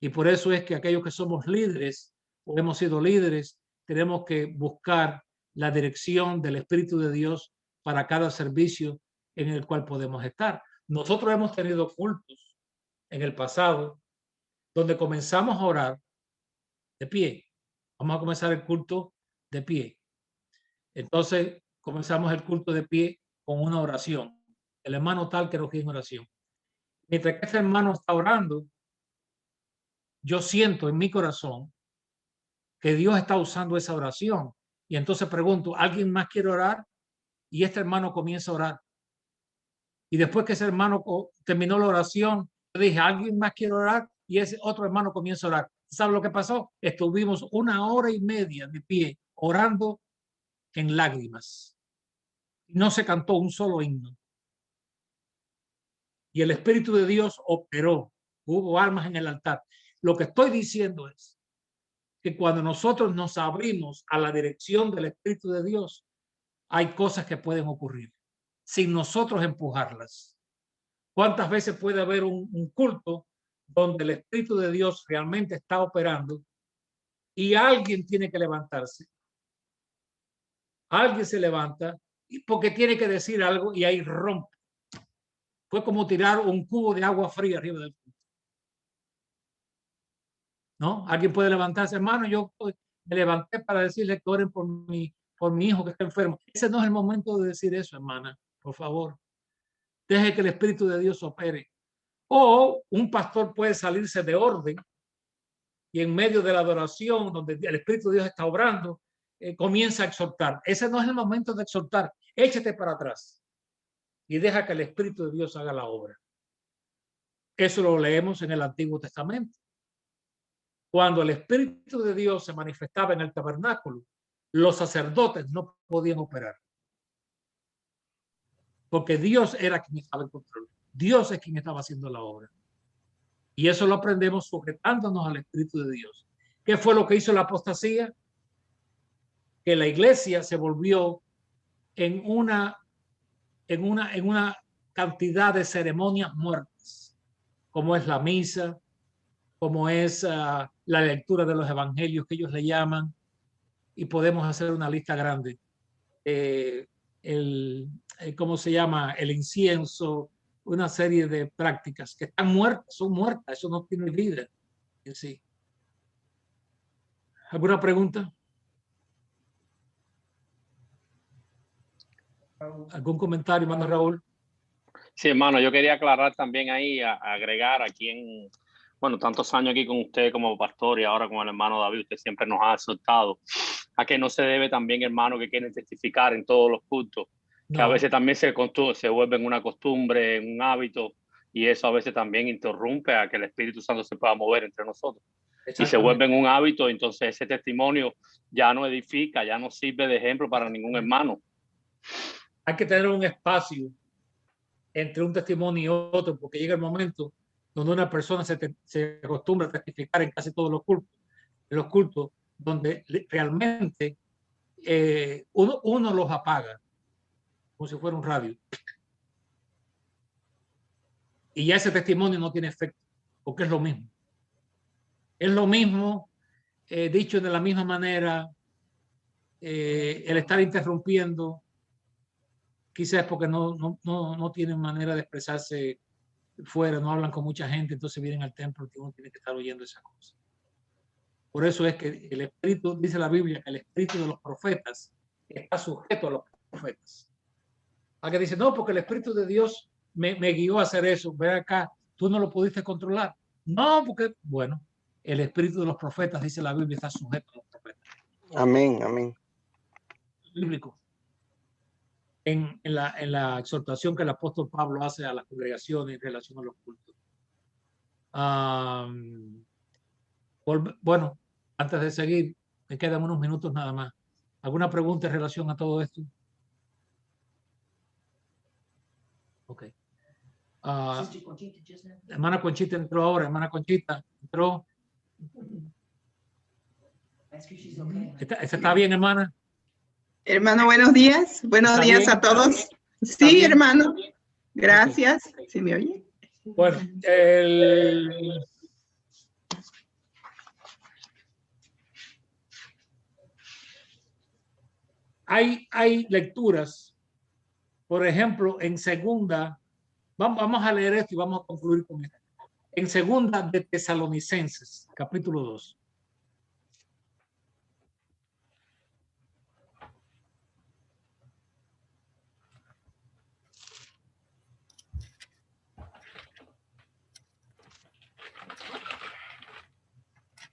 Y por eso es que aquellos que somos líderes o hemos sido líderes, tenemos que buscar la dirección del Espíritu de Dios para cada servicio en el cual podemos estar. Nosotros hemos tenido cultos en el pasado donde comenzamos a orar de pie. Vamos a comenzar el culto de pie. Entonces comenzamos el culto de pie con una oración. El hermano tal que nos quiere oración. Mientras que ese hermano está orando, yo siento en mi corazón que Dios está usando esa oración. Y entonces pregunto, ¿alguien más quiere orar? Y este hermano comienza a orar. Y después que ese hermano terminó la oración, yo dije, ¿alguien más quiere orar? Y ese otro hermano comienza a orar. ¿Sabe lo que pasó? Estuvimos 1 hora y media de pie orando en lágrimas. No se cantó un solo himno. Y el Espíritu de Dios operó. Hubo almas en el altar. Lo que estoy diciendo es que cuando nosotros nos abrimos a la dirección del Espíritu de Dios, hay cosas que pueden ocurrir sin nosotros empujarlas. ¿Cuántas veces puede haber un culto donde el Espíritu de Dios realmente está operando y alguien tiene que levantarse alguien se levanta porque tiene que decir algo y ahí rompe. Fue como tirar un cubo de agua fría arriba del culto. ¿No? Alguien puede levantarse, hermano, yo me levanté para decirle que oren por mi hijo que está enfermo. Ese no es el momento de decir eso, hermana, por favor. Deje que el Espíritu de Dios opere. O un pastor puede salirse de orden y en medio de la adoración, donde el Espíritu de Dios está obrando, comienza a exhortar. Ese no es el momento de exhortar. Échate para atrás y deja que el Espíritu de Dios haga la obra. Eso lo leemos en el Antiguo Testamento. Cuando el Espíritu de Dios se manifestaba en el tabernáculo, los sacerdotes no podían operar. Porque Dios era quien estaba en control. Dios es quien estaba haciendo la obra. Y eso lo aprendemos sujetándonos al Espíritu de Dios. ¿Qué fue lo que hizo la apostasía? Que la iglesia se volvió en una cantidad de ceremonias muertas, como es la misa, como es la lectura de los evangelios que ellos le llaman, y podemos hacer una lista grande. ¿Cómo se llama? El incienso, una serie de prácticas que están muertas, son muertas, eso no tiene vida en sí. ¿Alguna pregunta? ¿Algún comentario, hermano Raúl? Sí, hermano, yo quería aclarar también ahí, agregar aquí en, bueno, tantos años aquí con usted como pastor y ahora con el hermano David, usted siempre nos ha exhortado a que no se debe también, hermano, que quieren testificar en todos los cultos, que a veces también se vuelve en una costumbre, en un hábito, y eso a veces también interrumpe a que el Espíritu Santo se pueda mover entre nosotros. Y se vuelve en un hábito, entonces ese testimonio ya no edifica, ya no sirve de ejemplo para ningún hermano. Hay que tener un espacio entre un testimonio y otro, porque llega el momento donde una persona se acostumbra a testificar en casi todos los cultos donde realmente uno los apaga, como si fuera un radio. Y ya ese testimonio no tiene efecto, porque es lo mismo. Es lo mismo, dicho de la misma manera, el estar interrumpiendo, quizás porque no tienen manera de expresarse fuera, no hablan con mucha gente, entonces vienen al templo y uno tiene que estar oyendo esas cosas. Por eso es que el espíritu, dice la Biblia, que el espíritu de los profetas está sujeto a los profetas. A que dice, no, porque el Espíritu de Dios me guió a hacer eso. Ve acá, tú no lo pudiste controlar. No, porque, bueno, el Espíritu de los profetas, dice la Biblia, está sujeto a los profetas. Amén, amén. Bíblico. En la exhortación que el apóstol Pablo hace a las congregaciones en relación a los cultos. Bueno, antes de seguir, me quedan unos minutos nada más. ¿Alguna pregunta en relación a todo esto? Ok. Hermana Conchita entró ahora. Hermana Conchita entró. ¿Está bien, hermana? Hermano, buenos días. Buenos días a todos. Sí, hermano. Gracias. Okay. ¿Sí me oye? Bueno, hay lecturas, por ejemplo, en segunda, vamos a leer esto y vamos a concluir con esto. En segunda de Tesalonicenses, capítulo 2.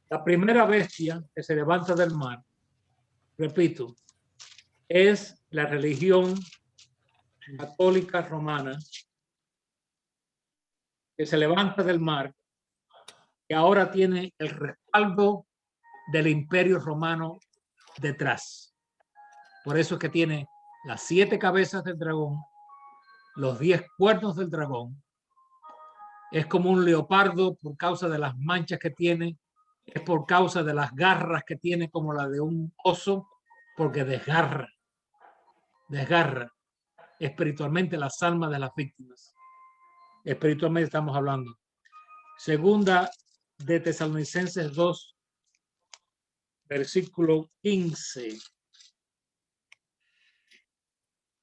La primera bestia que se levanta del mar, repito, es la religión católica romana que se levanta del mar, que ahora tiene el respaldo del Imperio Romano detrás. Por eso es que tiene las 7 cabezas del dragón, los 10 cuernos del dragón. Es como un leopardo por causa de las manchas que tiene, es por causa de las garras que tiene como la de un oso, porque desgarra espiritualmente las almas de las víctimas. Espiritualmente estamos hablando. Segunda de Tesalonicenses 2, versículo 15.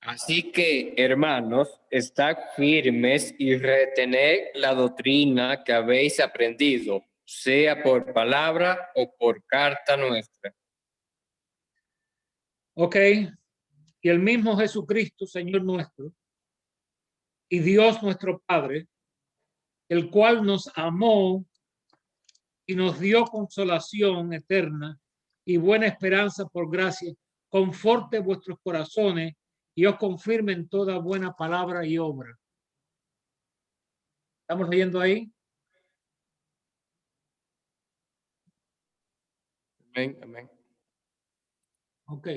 Así que, hermanos, estad firmes y retened la doctrina que habéis aprendido, sea por palabra o por carta nuestra. Ok. Y el mismo Jesucristo, Señor nuestro, y Dios nuestro Padre, el cual nos amó y nos dio consolación eterna y buena esperanza por gracia, conforte vuestros corazones y os confirme en toda buena palabra y obra. ¿Estamos leyendo ahí? Amén, amén. Ok.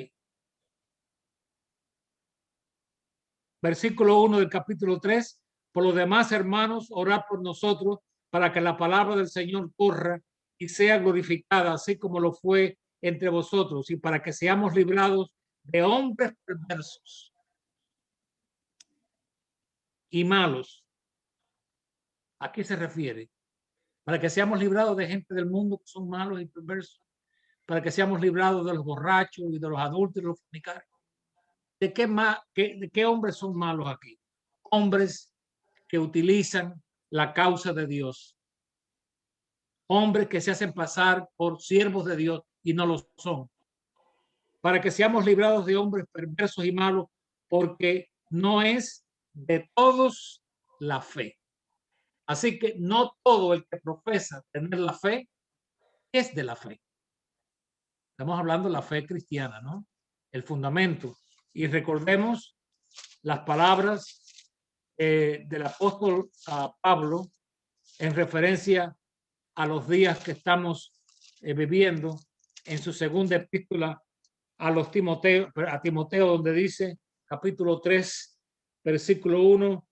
Versículo 1 del capítulo 3. Por lo demás, hermanos, orad por nosotros para que la palabra del Señor corra y sea glorificada, así como lo fue entre vosotros, y para que seamos librados de hombres perversos y malos. ¿A qué se refiere? Para que seamos librados de gente del mundo que son malos y perversos, para que seamos librados de los borrachos y de los adultos y de los fornicarios. ¿De qué hombres son malos aquí? Hombres que utilizan la causa de Dios. Hombres que se hacen pasar por siervos de Dios y no lo son. Para que seamos librados de hombres perversos y malos, porque no es de todos la fe. Así que no todo el que profesa tener la fe es de la fe. Estamos hablando de la fe cristiana, ¿no? El fundamento. Y recordemos las palabras del apóstol Pablo en referencia a los días que estamos viviendo en su segunda epístola a Timoteo, donde dice, capítulo 3, versículo 1,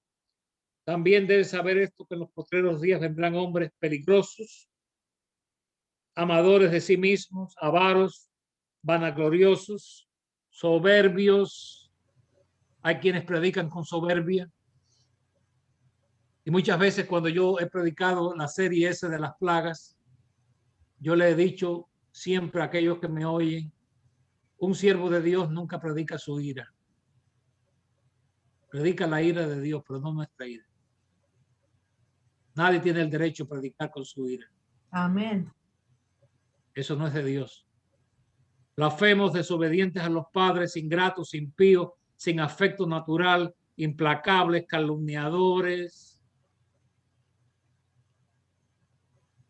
también debes saber esto, que en los postreros días vendrán hombres peligrosos, amadores de sí mismos, avaros, vanagloriosos, soberbios. Hay quienes predican con soberbia. Y muchas veces cuando yo he predicado la serie esa de las plagas, yo le he dicho siempre a aquellos que me oyen, un siervo de Dios nunca predica su ira. Predica la ira de Dios, pero no nuestra ira. Nadie tiene el derecho a predicar con su ira. Amén. Eso no es de Dios. Blasfemos, desobedientes a los padres, ingratos, impíos, sin afecto natural, implacables, calumniadores.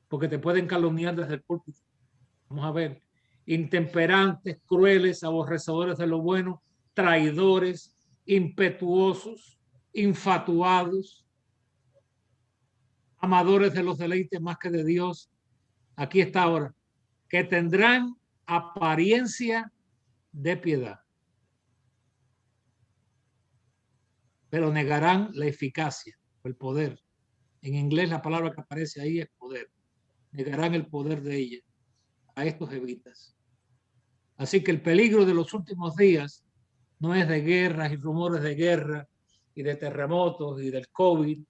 Porque te pueden calumniar desde el púlpito. Vamos a ver. Intemperantes, crueles, aborrecedores de lo bueno, traidores, impetuosos, infatuados, amadores de los deleites más que de Dios. Aquí está ahora. Que tendrán apariencia de piedad, pero negarán la eficacia, el poder. En inglés la palabra que aparece ahí es poder. Negarán el poder de ella. A estos evitas. Así que el peligro de los últimos días no es de guerras y rumores de guerra y de terremotos y del COVID.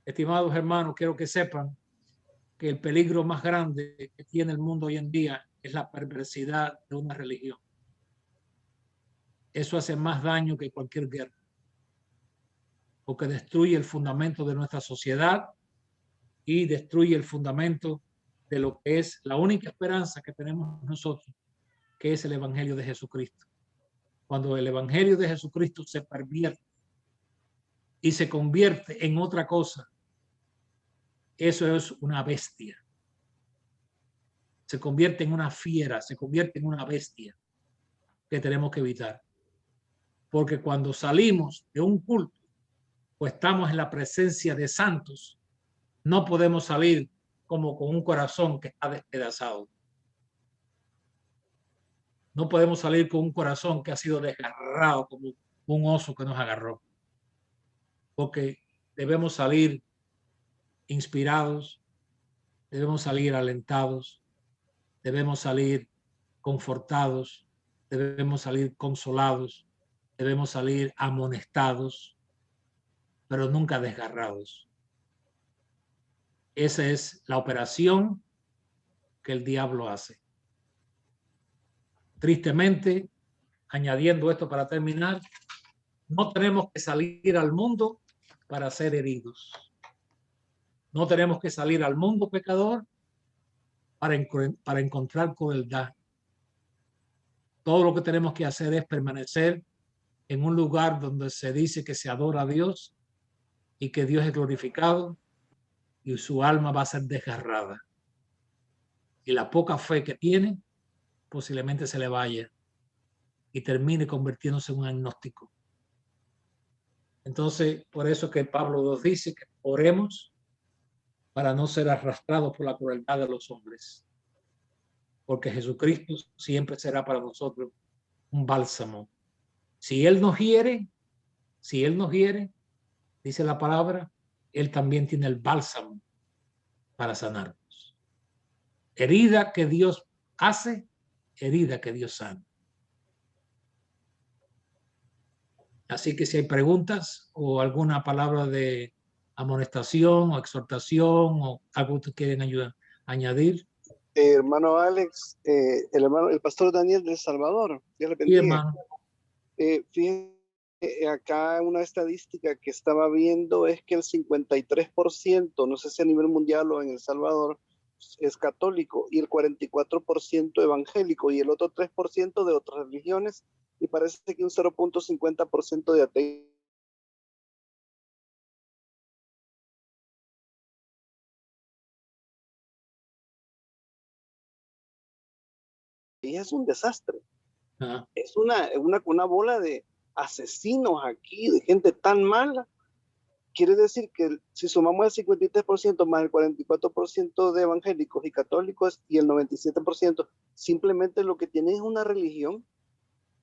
Estimados hermanos, quiero que sepan que el peligro más grande que tiene el mundo hoy en día es la perversidad de una religión. Eso hace más daño que cualquier guerra, porque destruye el fundamento de nuestra sociedad y destruye el fundamento de lo que es la única esperanza que tenemos nosotros, que es el Evangelio de Jesucristo. Cuando el Evangelio de Jesucristo se pervierte y se convierte en otra cosa, eso es una bestia. Se convierte en una fiera, se convierte en una bestia que tenemos que evitar. Porque cuando salimos de un culto o estamos en la presencia de santos, no podemos salir como con un corazón que está despedazado. No podemos salir con un corazón que ha sido desgarrado como un oso que nos agarró. Porque debemos salir inspirados, debemos salir alentados, debemos salir confortados, debemos salir consolados, debemos salir amonestados, pero nunca desgarrados. Esa es la operación que el diablo hace. Tristemente, añadiendo esto para terminar, no tenemos que salir al mundo para ser heridos. No tenemos que salir al mundo pecador para encontrar crueldad. Todo lo que tenemos que hacer es permanecer en un lugar donde se dice que se adora a Dios y que Dios es glorificado y su alma va a ser desgarrada. Y la poca fe que tiene posiblemente se le vaya y termine convirtiéndose en un agnóstico. Entonces, por eso que Pablo nos dice que oremos para no ser arrastrados por la crueldad de los hombres, porque Jesucristo siempre será para nosotros un bálsamo. Si Él nos hiere, dice la palabra, Él también tiene el bálsamo para sanarnos. Herida que Dios hace, herida que Dios sana. Así que si hay preguntas o alguna palabra de amonestación o exhortación o algo que quieren añadir. Hermano Alex, el pastor Daniel de El Salvador, Dios le bendiga. Sí, hermano. Fíjense, acá una estadística que estaba viendo es que el 53%, no sé si a nivel mundial o en El Salvador, es católico y el 44% evangélico y el otro 3% de otras religiones, y parece que un 0.50% de ateos. Y es un desastre. Es una bola de asesinos aquí, de gente tan mala. Quiere decir que si sumamos el 53% más el 44% de evangélicos y católicos y el 97%, simplemente lo que tienen es una religión,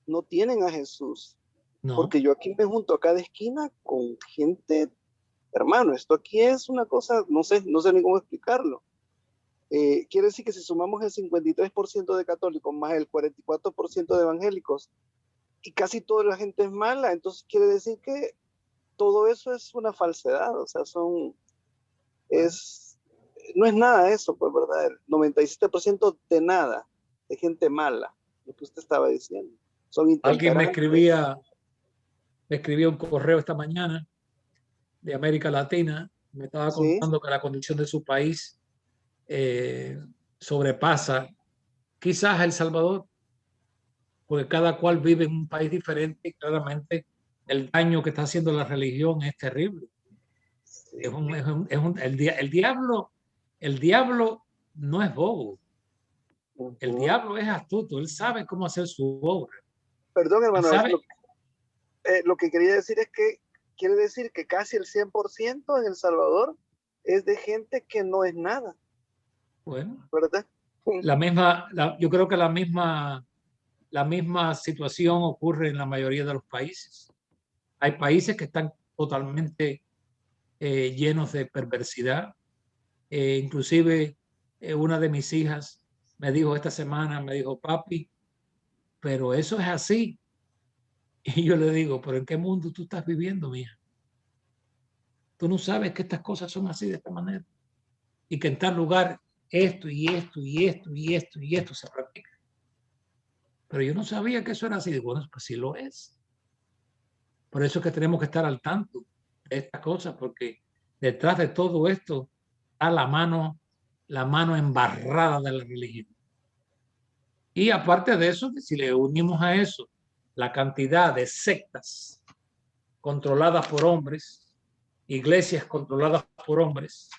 no tienen a Jesús. No. Porque yo aquí me junto a cada esquina con gente, hermano, esto aquí es una cosa, no sé ni cómo explicarlo. Quiere decir que si sumamos el 53% de católicos más el 44% de evangélicos y casi toda la gente es mala, entonces quiere decir que todo eso es una falsedad, o sea, no es nada eso, pues, ¿verdad? El 97% de nada, de gente mala, lo que usted estaba diciendo. Alguien me escribía un correo esta mañana de América Latina, me estaba contando que la condición de su país sobrepasa quizás El Salvador, porque cada cual vive en un país diferente y claramente el daño que está haciendo la religión es terrible. Sí. El diablo no es bobo. El diablo es astuto, él sabe cómo hacer su obra. Perdón, hermano, lo que quería decir es que quiere decir que casi el 100% en El Salvador es de gente que no es nada. Bueno, ¿verdad? Yo creo que la misma situación ocurre en la mayoría de los países. Hay países que están totalmente llenos de perversidad. Inclusive una de mis hijas me dijo esta semana, papi, pero eso es así. Y yo le digo, pero ¿en qué mundo tú estás viviendo, mija? Tú no sabes que estas cosas son así de esta manera. Y que en tal lugar esto y esto y esto y esto y esto se practica. Pero yo no sabía que eso era así. Bueno, pues sí lo es. Por eso es que tenemos que estar al tanto de estas cosas, porque detrás de todo esto está la mano embarrada de la religión. Y aparte de eso, si le unimos a eso la cantidad de sectas controladas por hombres, iglesias controladas por hombres,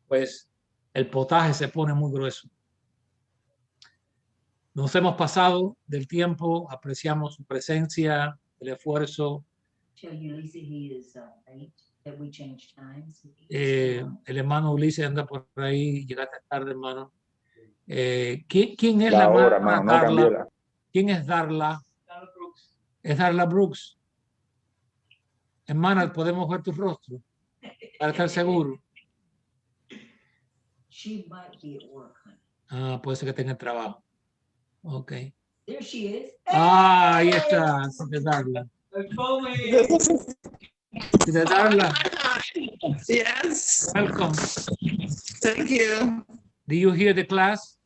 pues el potaje se pone muy grueso. Nos hemos pasado del tiempo, apreciamos su presencia, el esfuerzo. El hermano Ulises anda por ahí, llegaste tarde, hermano. ¿Quién es la hermana Darla? ¿Quién es Darla? Es Darla Brooks. Hermana, ¿podemos ver tu rostro? Para estar seguro. She might be at work, honey. Puede ser que tenga trabajo. Ok. There she is. Ahí está, de Darla. De Darla. Yes. Welcome. Thank you. Did you hear the class?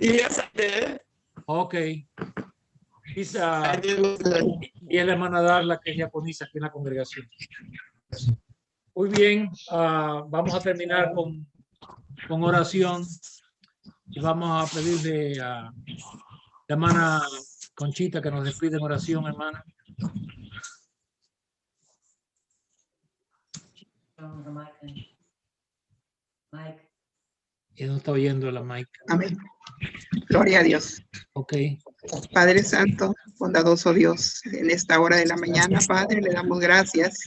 Yes, I did. Okay. y es la hermana Darla, que es diaconisa aquí en la congregación. Muy bien, vamos a terminar con oración y vamos a pedirle a la hermana Conchita que nos despide en oración, hermana. Mike. Y no está oyendo la mic. Amén. Gloria a Dios. Ok. Padre Santo, bondadoso Dios, en esta hora de la mañana, Padre, le damos gracias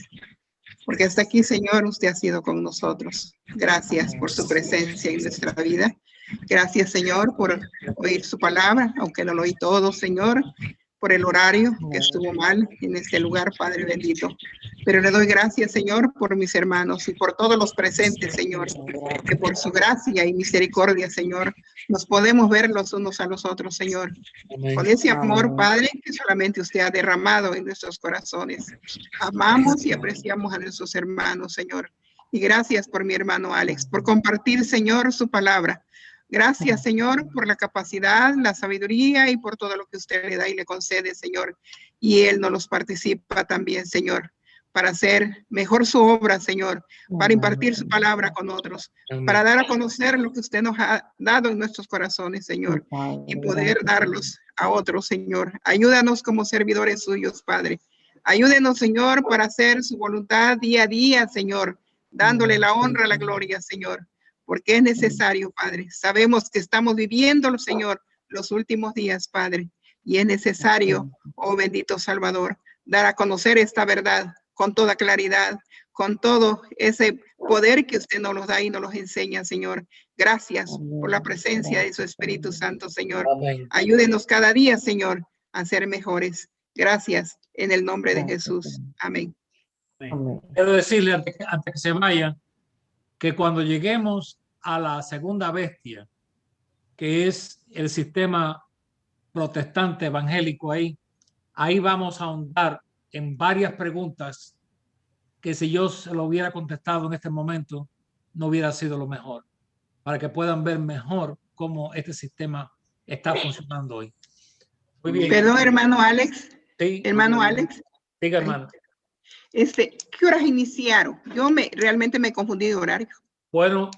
porque hasta aquí, Señor, usted ha sido con nosotros. Gracias por su presencia en nuestra vida. Gracias, Señor, por oír su palabra, aunque no lo oí todo, Señor, por el horario que estuvo mal en este lugar, Padre bendito. Pero le doy gracias, Señor, por mis hermanos y por todos los presentes, Señor, que por su gracia y misericordia, Señor, nos podemos ver los unos a los otros, Señor. Amén. Con ese amor, Padre, que solamente usted ha derramado en nuestros corazones. Amamos y apreciamos a nuestros hermanos, Señor. Y gracias por mi hermano Alex, por compartir, Señor, su palabra. Gracias, Señor, por la capacidad, la sabiduría y por todo lo que usted le da y le concede, Señor. Y él nos los participa también, Señor, para hacer mejor su obra, Señor, para impartir su palabra con otros, para dar a conocer lo que usted nos ha dado en nuestros corazones, Señor, y poder darlos a otros, Señor. Ayúdanos como servidores suyos, Padre. Ayúdenos, Señor, para hacer su voluntad día a día, Señor, dándole la honra, la gloria, Señor. Porque es necesario, Padre. Sabemos que estamos viviendo, Señor, los últimos días, Padre. Y es necesario, oh bendito Salvador, dar a conocer esta verdad con toda claridad, con todo ese poder que usted nos los da y nos los enseña, Señor. Gracias por la presencia de su Espíritu Santo, Señor. Ayúdenos cada día, Señor, a ser mejores. Gracias en el nombre de Jesús. Amén. Quiero decirle antes que se vaya, que cuando lleguemos a la segunda bestia, que es el sistema protestante evangélico, ahí vamos a ahondar en varias preguntas que si yo se lo hubiera contestado en este momento, no hubiera sido lo mejor, para que puedan ver mejor cómo este sistema está funcionando hoy. Muy bien. Perdón, hermano Alex. Sí. Hermano Alex. Diga, hermano. ¿Qué horas iniciaron? Yo realmente me confundí de horario. Bueno,